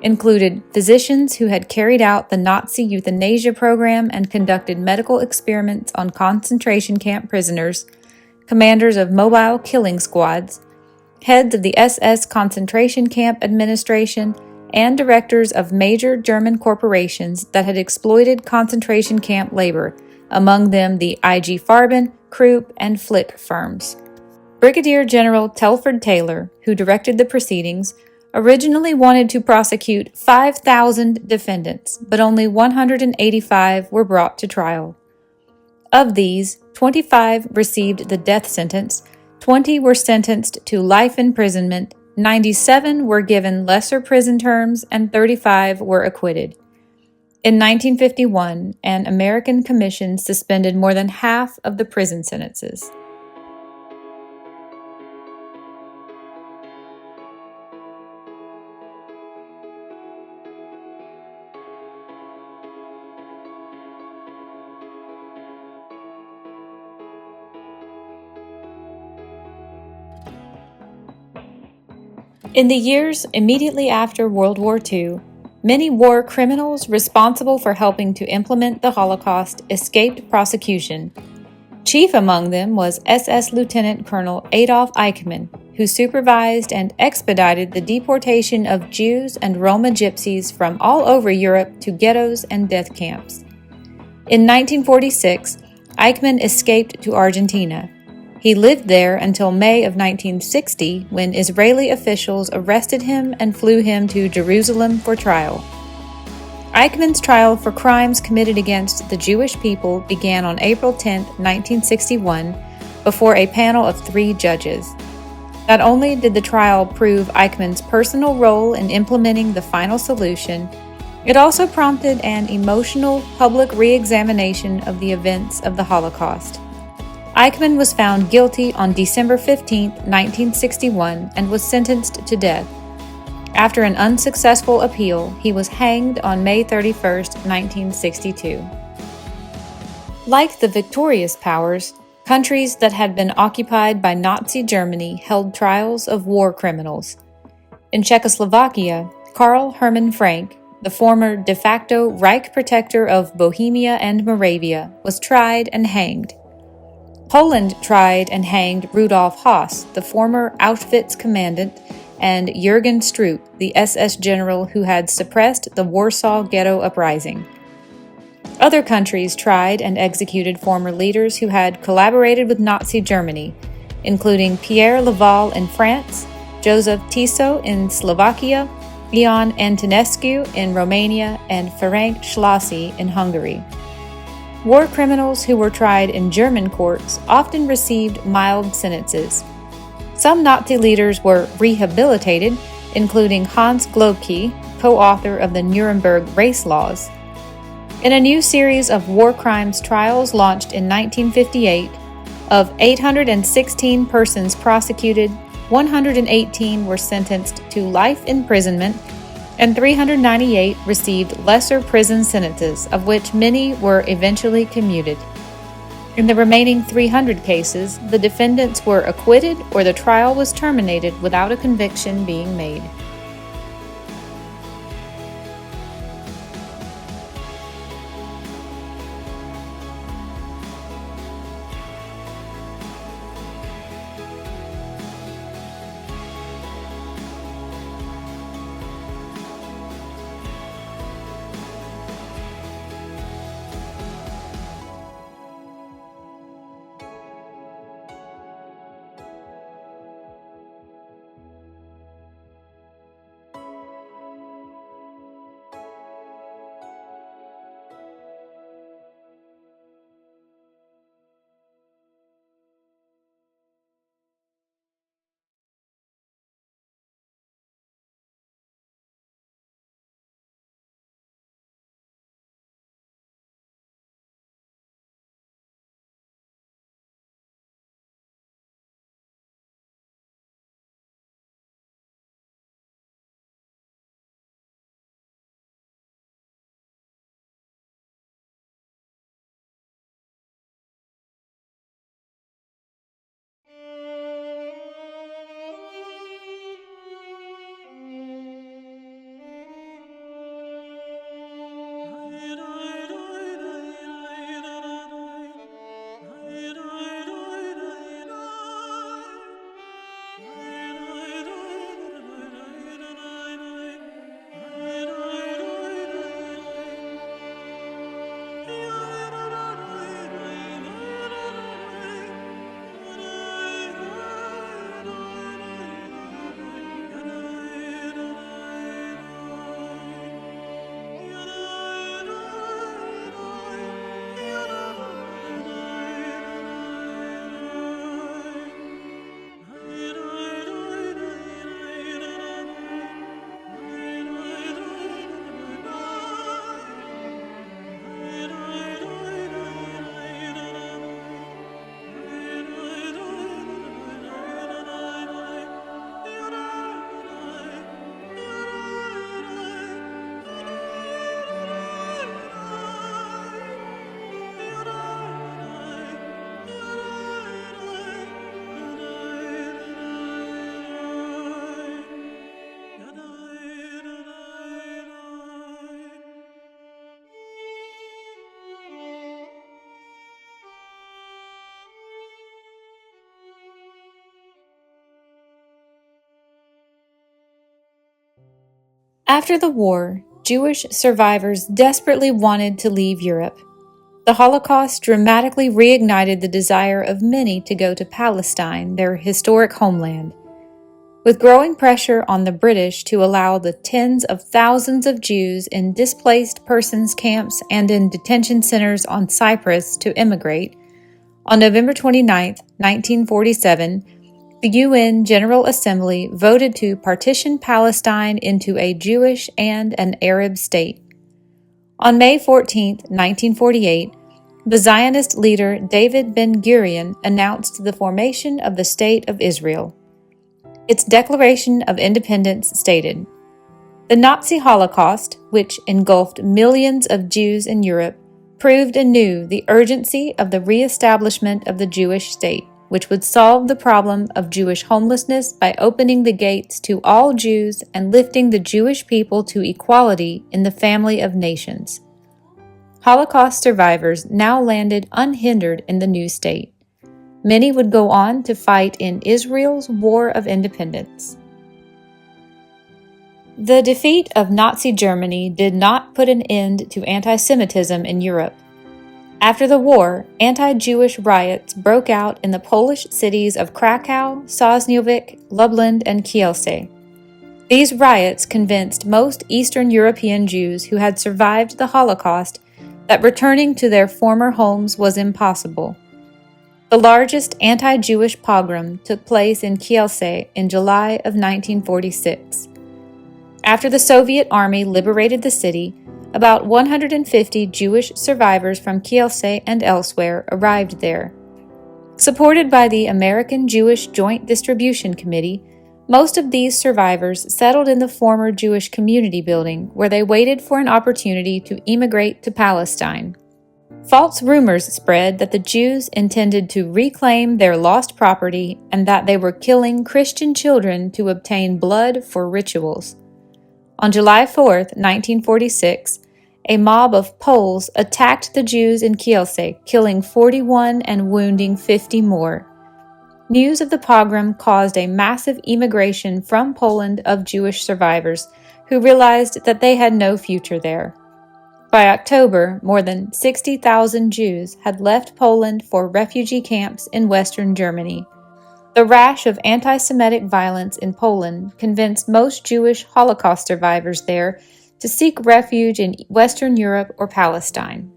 included physicians who had carried out the Nazi euthanasia program and conducted medical experiments on concentration camp prisoners, commanders of mobile killing squads, heads of the SS concentration camp administration, and directors of major German corporations that had exploited concentration camp labor, among them the IG Farben, Krupp, and Flick firms. Brigadier General Telford Taylor, who directed the proceedings, originally wanted to prosecute 5,000 defendants, but only 185 were brought to trial. Of these, 25 received the death sentence, 20 were sentenced to life imprisonment, 97 were given lesser prison terms, and 35 were acquitted. In 1951, an American commission suspended more than half of the prison sentences. In the years immediately after World War II, many war criminals responsible for helping to implement the Holocaust escaped prosecution. Chief among them was SS Lieutenant Colonel Adolf Eichmann, who supervised and expedited the deportation of Jews and Roma gypsies from all over Europe to ghettos and death camps. In 1946, Eichmann escaped to Argentina. He lived there until May of 1960, when Israeli officials arrested him and flew him to Jerusalem for trial. Eichmann's trial for crimes committed against the Jewish people began on April 10, 1961, before a panel of 3 judges. Not only did the trial prove Eichmann's personal role in implementing the final solution, it also prompted an emotional public re-examination of the events of the Holocaust. Eichmann was found guilty on December 15, 1961, and was sentenced to death. After an unsuccessful appeal, he was hanged on May 31, 1962. Like the victorious powers, countries that had been occupied by Nazi Germany held trials of war criminals. In Czechoslovakia, Karl Hermann Frank, the former de facto Reich protector of Bohemia and Moravia, was tried and hanged. Poland tried and hanged Rudolf Höss, the former Auschwitz commandant, and Jürgen Stroop, the SS general who had suppressed the Warsaw Ghetto Uprising. Other countries tried and executed former leaders who had collaborated with Nazi Germany, including Pierre Laval in France, Joseph Tiso in Slovakia, Ion Antonescu in Romania, and Ferenc Szlasi in Hungary. War criminals who were tried in German courts often received mild sentences. Some Nazi leaders were rehabilitated, including Hans Globke, co-author of the Nuremberg race laws. In a new series of war crimes trials launched in 1958, of 816 persons prosecuted, 118 were sentenced to life imprisonment, and 398 received lesser prison sentences, of which many were eventually commuted. In the remaining 300 cases, the defendants were acquitted or the trial was terminated without a conviction being made. After the war, Jewish survivors desperately wanted to leave Europe. The Holocaust dramatically reignited the desire of many to go to Palestine, their historic homeland. With growing pressure on the British to allow the tens of thousands of Jews in displaced persons camps and in detention centers on Cyprus to immigrate, on November 29, 1947, the UN General Assembly voted to partition Palestine into a Jewish and an Arab state. On May 14, 1948, the Zionist leader David Ben-Gurion announced the formation of the State of Israel. Its Declaration of Independence stated, "The Nazi Holocaust, which engulfed millions of Jews in Europe, proved anew the urgency of the re-establishment of the Jewish state, which would solve the problem of Jewish homelessness by opening the gates to all Jews and lifting the Jewish people to equality in the family of nations." Holocaust survivors now landed unhindered in the new state. Many would go on to fight in Israel's War of Independence. The defeat of Nazi Germany did not put an end to anti-Semitism in Europe. After the war, anti-Jewish riots broke out in the Polish cities of Krakow, Sosnowiec, Lublin, and Kielce. These riots convinced most Eastern European Jews who had survived the Holocaust that returning to their former homes was impossible. The largest anti-Jewish pogrom took place in Kielce in July of 1946. After the Soviet army liberated the city, about 150 Jewish survivors from Kielce and elsewhere arrived there. Supported by the American Jewish Joint Distribution Committee, most of these survivors settled in the former Jewish community building, where they waited for an opportunity to emigrate to Palestine. False rumors spread that the Jews intended to reclaim their lost property and that they were killing Christian children to obtain blood for rituals. On July 4, 1946, a mob of Poles attacked the Jews in Kielce, killing 41 and wounding 50 more. News of the pogrom caused a massive emigration from Poland of Jewish survivors who realized that they had no future there. By October, more than 60,000 Jews had left Poland for refugee camps in Western Germany. The rash of anti-Semitic violence in Poland convinced most Jewish Holocaust survivors there to seek refuge in Western Europe or Palestine.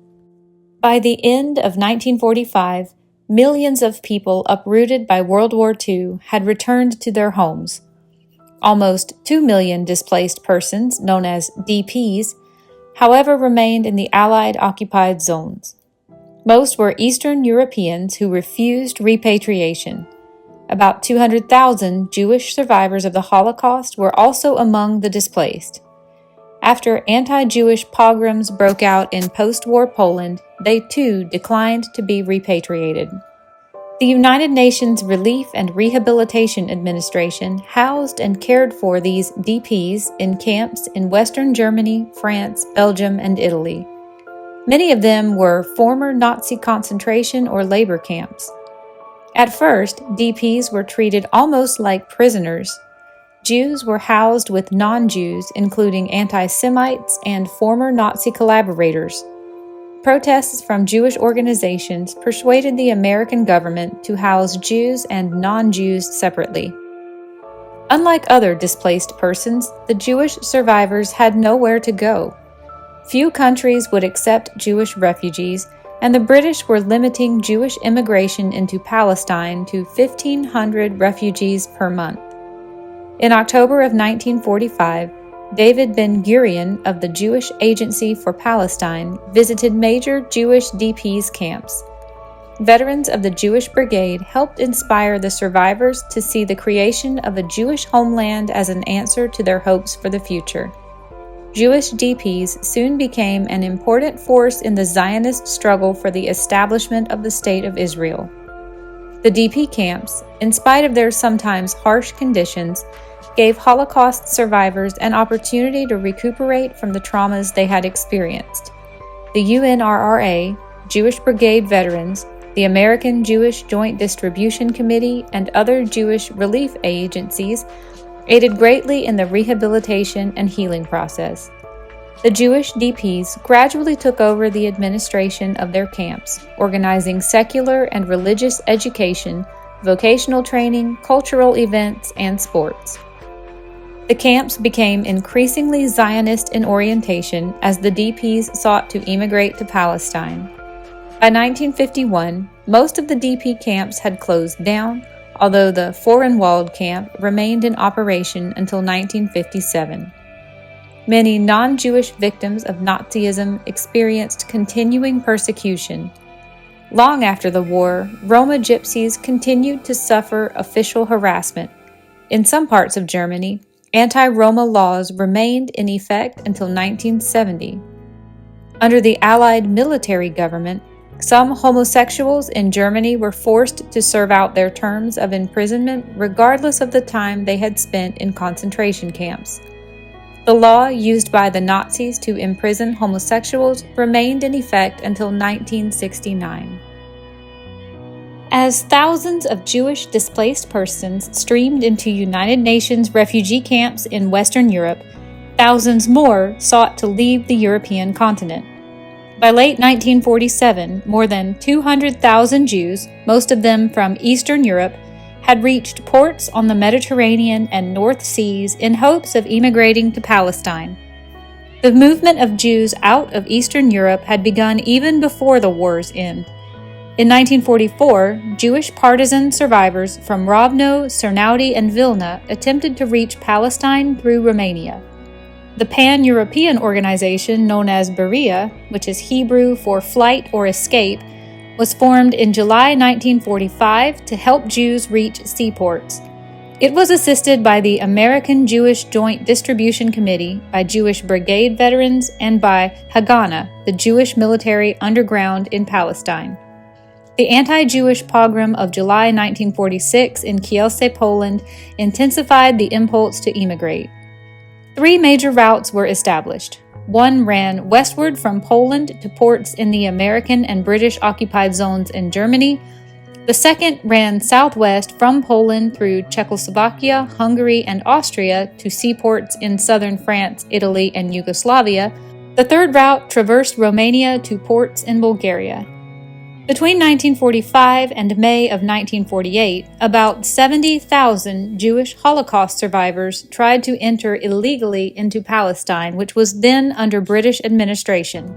By the end of 1945, millions of people uprooted by World War II had returned to their homes. Almost 2 million displaced persons, known as DPs, however, remained in the Allied occupied zones. Most were Eastern Europeans who refused repatriation. About 200,000 Jewish survivors of the Holocaust were also among the displaced. After anti-Jewish pogroms broke out in post-war Poland, they too declined to be repatriated. The United Nations Relief and Rehabilitation Administration housed and cared for these DPs in camps in Western Germany, France, Belgium, and Italy. Many of them were former Nazi concentration or labor camps. At first, DPs were treated almost like prisoners. Jews were housed with non-Jews, including anti-Semites and former Nazi collaborators. Protests from Jewish organizations persuaded the American government to house Jews and non-Jews separately. Unlike other displaced persons, the Jewish survivors had nowhere to go. Few countries would accept Jewish refugees, and the British were limiting Jewish immigration into Palestine to 1,500 refugees per month. In October of 1945, David Ben-Gurion of the Jewish Agency for Palestine visited major Jewish DPs camps. Veterans of the Jewish Brigade helped inspire the survivors to see the creation of a Jewish homeland as an answer to their hopes for the future. Jewish DPs soon became an important force in the Zionist struggle for the establishment of the State of Israel. The DP camps, in spite of their sometimes harsh conditions, gave Holocaust survivors an opportunity to recuperate from the traumas they had experienced. The UNRRA, Jewish Brigade veterans, the American Jewish Joint Distribution Committee, and other Jewish relief agencies aided greatly in the rehabilitation and healing process. The Jewish DPs gradually took over the administration of their camps, organizing secular and religious education, vocational training, cultural events, and sports. The camps became increasingly Zionist in orientation as the DPs sought to immigrate to Palestine. By 1951, most of the DP camps had closed down, although the Foreign-Walled camp remained in operation until 1957. Many non-Jewish victims of Nazism experienced continuing persecution. Long after the war, Roma gypsies continued to suffer official harassment. In some parts of Germany, anti-Roma laws remained in effect until 1970. Under the Allied military government, some homosexuals in Germany were forced to serve out their terms of imprisonment regardless of the time they had spent in concentration camps. The law used by the Nazis to imprison homosexuals remained in effect until 1969. As thousands of Jewish displaced persons streamed into United Nations refugee camps in Western Europe, thousands more sought to leave the European continent. By late 1947, more than 200,000 Jews, most of them from Eastern Europe, had reached ports on the Mediterranean and North Seas in hopes of emigrating to Palestine. The movement of Jews out of Eastern Europe had begun even before the war's end. In 1944, Jewish partisan survivors from Rovno, Cernăuți, and Vilna attempted to reach Palestine through Romania. The pan-European organization known as Berea, which is Hebrew for flight or escape, was formed in July 1945 to help Jews reach seaports. It was assisted by the American Jewish Joint Distribution Committee, by Jewish Brigade veterans, and by Haganah, the Jewish military underground in Palestine. The anti-Jewish pogrom of July 1946 in Kielce, Poland, intensified the impulse to emigrate. 3 major routes were established. One ran westward from Poland to ports in the American and British occupied zones in Germany. The second ran southwest from Poland through Czechoslovakia, Hungary, and Austria to seaports in southern France, Italy, and Yugoslavia. The third route traversed Romania to ports in Bulgaria. Between 1945 and May of 1948, about 70,000 Jewish Holocaust survivors tried to enter illegally into Palestine, which was then under British administration.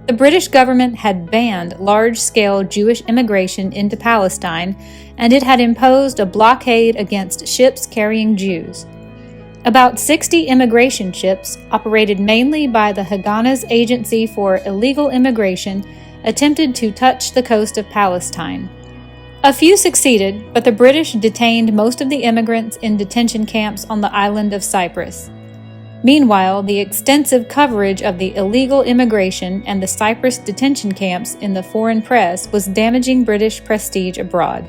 The British government had banned large-scale Jewish immigration into Palestine, and it had imposed a blockade against ships carrying Jews. About 60 immigration ships, operated mainly by the Haganah's Agency for Illegal Immigration, attempted to touch the coast of Palestine. A few succeeded, but the British detained most of the immigrants in detention camps on the island of Cyprus. Meanwhile, the extensive coverage of the illegal immigration and the Cyprus detention camps in the foreign press was damaging British prestige abroad.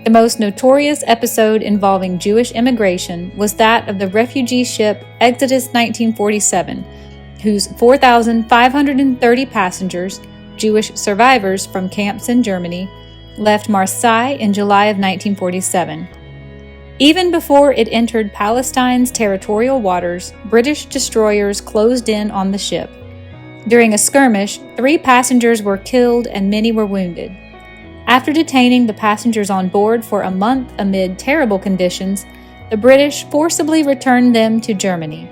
The most notorious episode involving Jewish immigration was that of the refugee ship Exodus 1947, whose 4,530 passengers, Jewish survivors from camps in Germany, left Marseille in July of 1947. Even before it entered Palestine's territorial waters, British destroyers closed in on the ship. During a skirmish, 3 passengers were killed and many were wounded. After detaining the passengers on board for a month amid terrible conditions, the British forcibly returned them to Germany.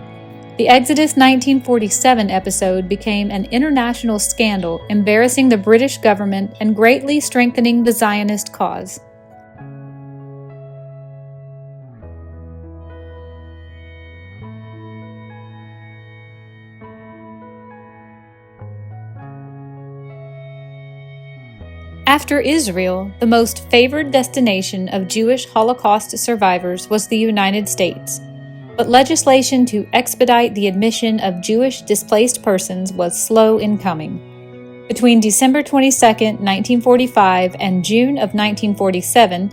The Exodus 1947 episode became an international scandal, embarrassing the British government and greatly strengthening the Zionist cause. After Israel, the most favored destination of Jewish Holocaust survivors was the United States. But legislation to expedite the admission of Jewish displaced persons was slow in coming. Between December 22, 1945 and June of 1947,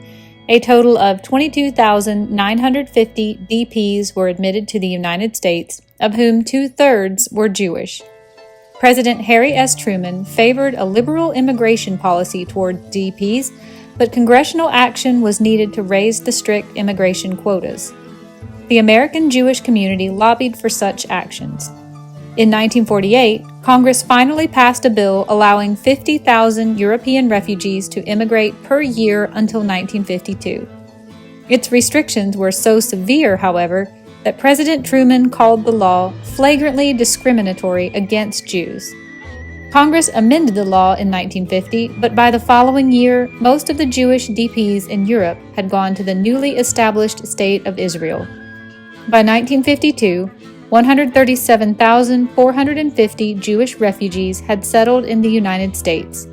a total of 22,950 DPs were admitted to the United States, of whom 2/3 were Jewish. President Harry S. Truman favored a liberal immigration policy toward DPs, but congressional action was needed to raise the strict immigration quotas. The American Jewish community lobbied for such actions. In 1948, Congress finally passed a bill allowing 50,000 European refugees to immigrate per year until 1952. Its restrictions were so severe, however, that President Truman called the law flagrantly discriminatory against Jews. Congress amended the law in 1950, but by the following year, most of the Jewish DPs in Europe had gone to the newly established State of Israel. By 1952, 137,450 Jewish refugees had settled in the United States.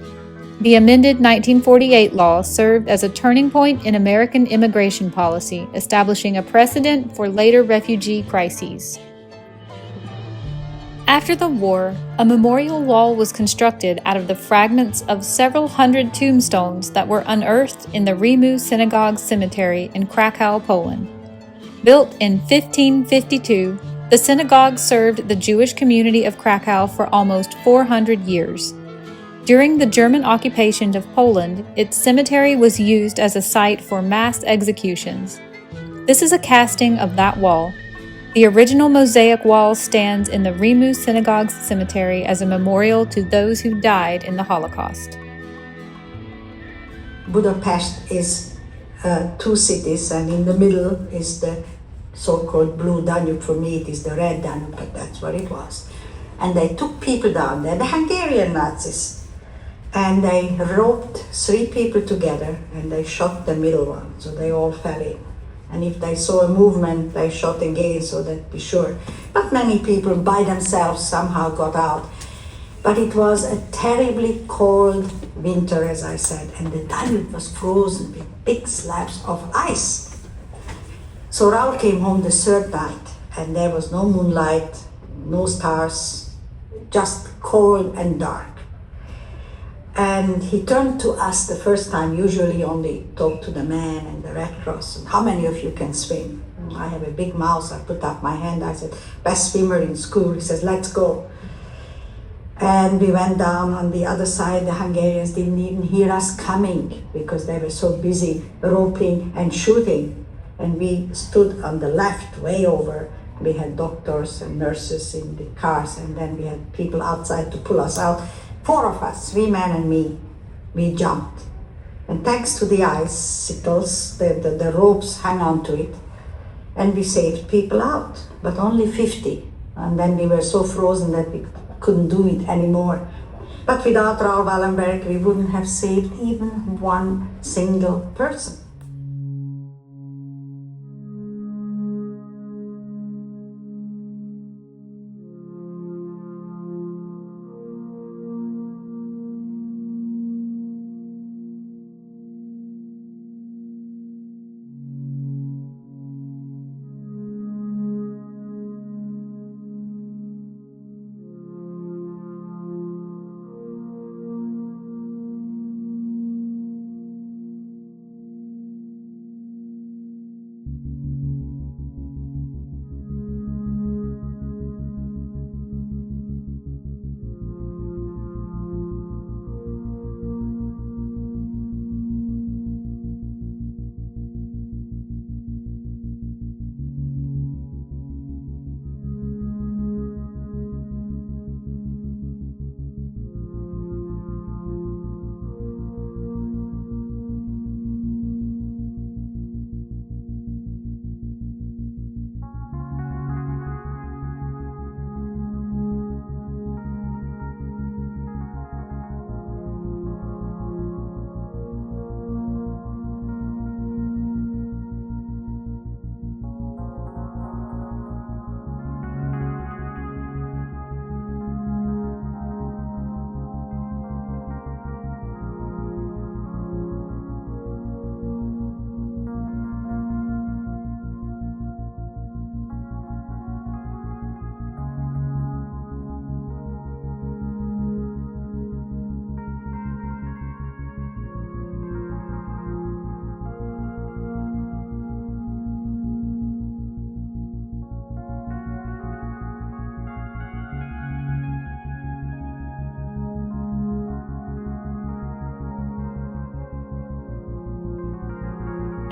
The amended 1948 law served as a turning point in American immigration policy, establishing a precedent for later refugee crises. After the war, a memorial wall was constructed out of the fragments of several hundred tombstones that were unearthed in the Remu Synagogue Cemetery in Krakow, Poland. Built in 1552, the synagogue served the Jewish community of Krakow for almost 400 years. During the German occupation of Poland, its cemetery was used as a site for mass executions. This is a casting of that wall. The original mosaic wall stands in the Remu Synagogue Cemetery as a memorial to those who died in the Holocaust. Budapest is two cities, and in the middle is the so-called blue Danube. For me it is the red Danube, but that's what it was. And they took people down there, the Hungarian Nazis, and they roped 3 people together and they shot the middle one, so they all fell in. And if they saw a movement, they shot again, so that be sure. But many people by themselves somehow got out. But it was a terribly cold winter, as I said, and the Danube was frozen with big slabs of ice. So Raoul came home the third night, and there was no moonlight, no stars, just cold and dark. And he turned to us the first time, usually only talk to the man and the Red Cross. And how many of you can swim? I have a big mouth, I put up my hand, I said, best swimmer in school. He says, let's go. And we went down on the other side. The Hungarians didn't even hear us coming because they were so busy roping and shooting. And we stood on the left, way over. We had doctors and nurses in the cars, and then we had people outside to pull us out. 4 of us, 3 men and me, we jumped. And thanks to the icicles, the ropes hung onto it, and we saved people out, but only 50. And then we were so frozen that we couldn't do it anymore. But without Raoul Wallenberg, we wouldn't have saved even one single person.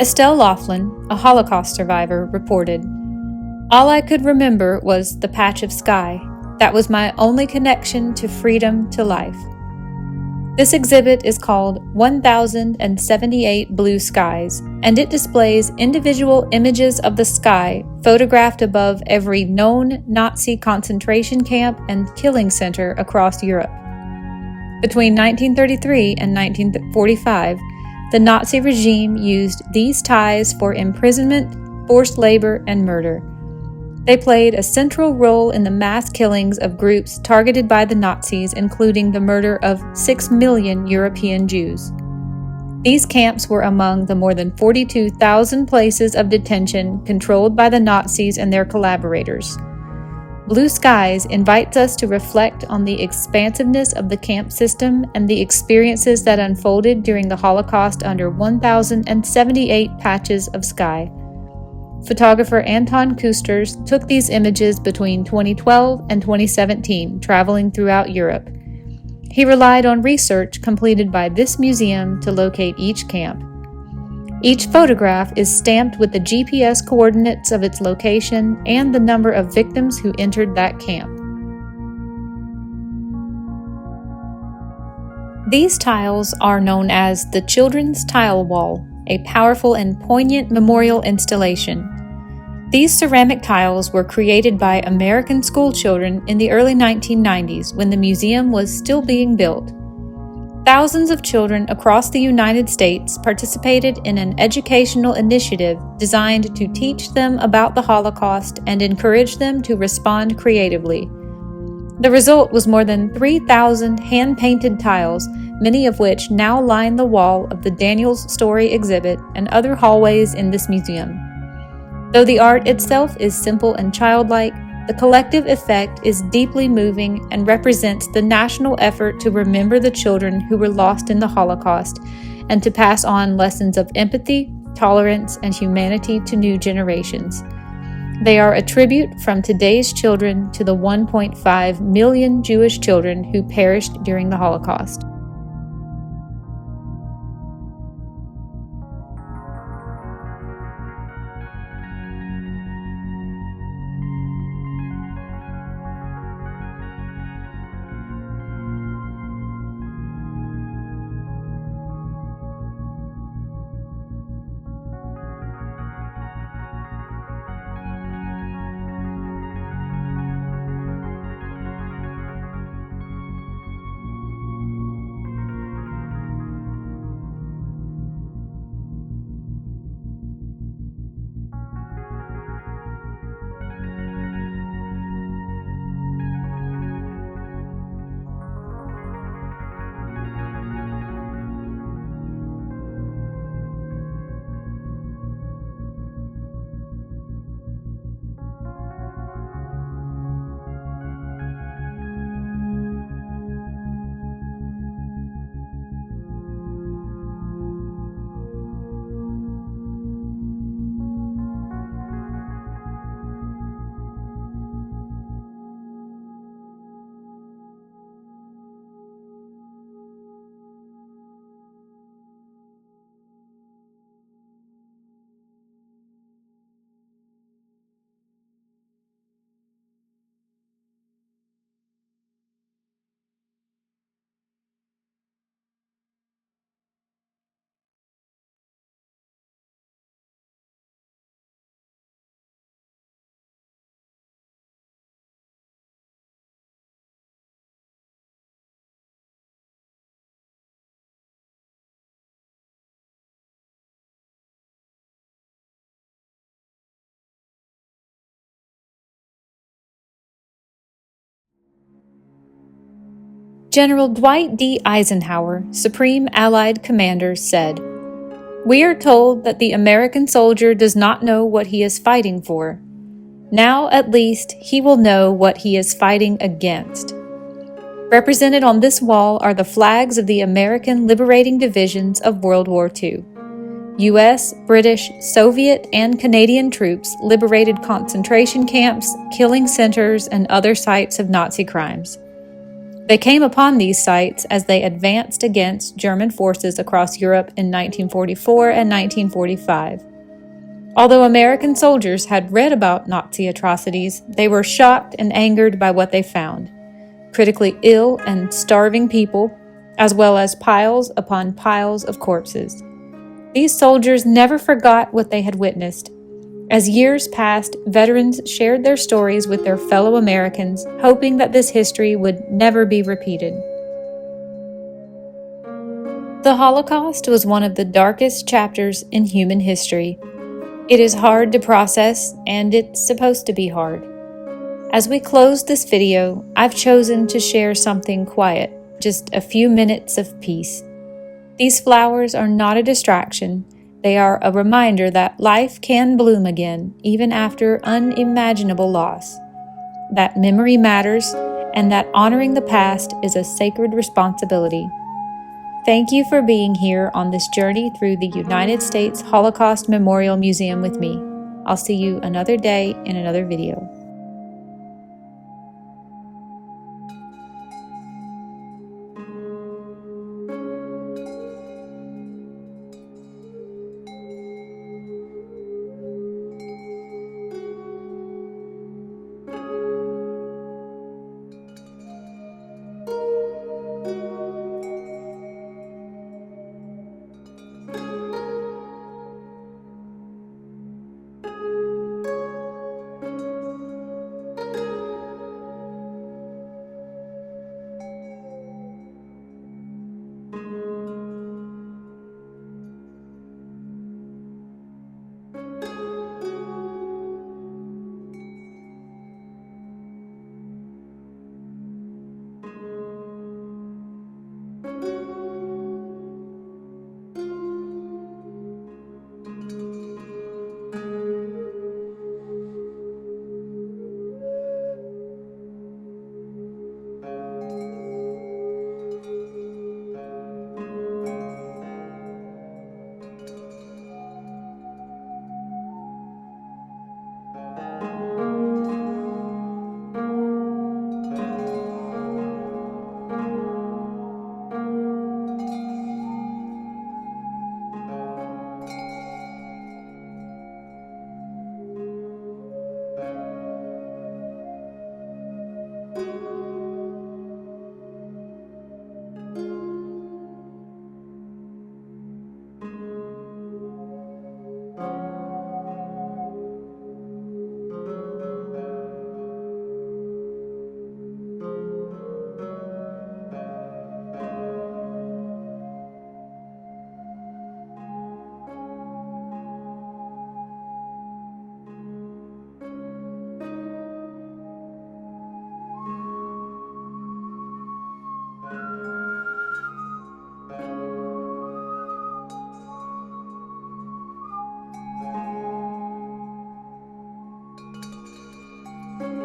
Estelle Laughlin, a Holocaust survivor, reported, All I could remember was the patch of sky. That was my only connection to freedom, to life. This exhibit is called 1078 Blue Skies, and it displays individual images of the sky photographed above every known Nazi concentration camp and killing center across Europe. Between 1933 and 1945, the Nazi regime used these ties for imprisonment, forced labor, and murder. They played a central role in the mass killings of groups targeted by the Nazis, including the murder of 6 million European Jews. These camps were among the more than 42,000 places of detention controlled by the Nazis and their collaborators. Blue Skies invites us to reflect on the expansiveness of the camp system and the experiences that unfolded during the Holocaust under 1,078 patches of sky. Photographer Anton Kusters took these images between 2012 and 2017, traveling throughout Europe. He relied on research completed by this museum to locate each camp. Each photograph is stamped with the GPS coordinates of its location and the number of victims who entered that camp. These tiles are known as the Children's Tile Wall, a powerful and poignant memorial installation. These ceramic tiles were created by American schoolchildren in the early 1990s when the museum was still being built. Thousands of children across the United States participated in an educational initiative designed to teach them about the Holocaust and encourage them to respond creatively. The result was more than 3,000 hand-painted tiles, many of which now line the wall of the Daniel's Story exhibit and other hallways in this museum. Though the art itself is simple and childlike, the collective effect is deeply moving and represents the national effort to remember the children who were lost in the Holocaust and to pass on lessons of empathy, tolerance, and humanity to new generations. They are a tribute from today's children to the 1.5 million Jewish children who perished during the Holocaust. General Dwight D. Eisenhower, Supreme Allied Commander, said, "We are told that the American soldier does not know what he is fighting for. Now, at least, he will know what he is fighting against." Represented on this wall are the flags of the American liberating divisions of World War II. U.S., British, Soviet, and Canadian troops liberated concentration camps, killing centers, and other sites of Nazi crimes. They came upon these sites as they advanced against German forces across Europe in 1944 and 1945. Although American soldiers had read about Nazi atrocities, they were shocked and angered by what they found: critically ill and starving people, as well as piles upon piles of corpses. These soldiers never forgot what they had witnessed. As years passed, veterans shared their stories with their fellow Americans, hoping that this history would never be repeated. The Holocaust was one of the darkest chapters in human history. It is hard to process, and it's supposed to be hard. As we close this video, I've chosen to share something quiet, just a few minutes of peace. These flowers are not a distraction. They are a reminder that life can bloom again, even after unimaginable loss. That memory matters, and that honoring the past is a sacred responsibility. Thank you for being here on this journey through the United States Holocaust Memorial Museum with me. I'll see you another day in another video.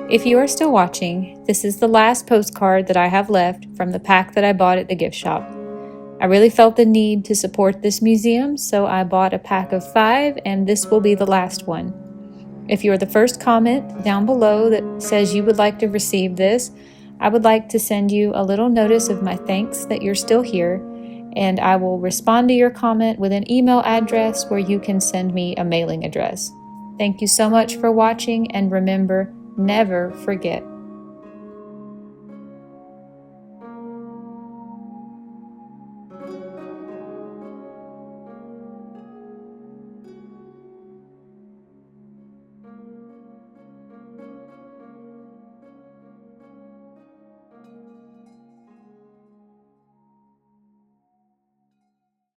If you are still watching, this is the last postcard that I have left from the pack that I bought at the gift shop. I really felt the need to support this museum, so I bought a pack of 5, and this will be the last one. If you are the first comment down below that says you would like to receive this, I would like to send you a little notice of my thanks that you're still here, and I will respond to your comment with an email address where you can send me a mailing address. Thank you so much for watching, and remember, never forget.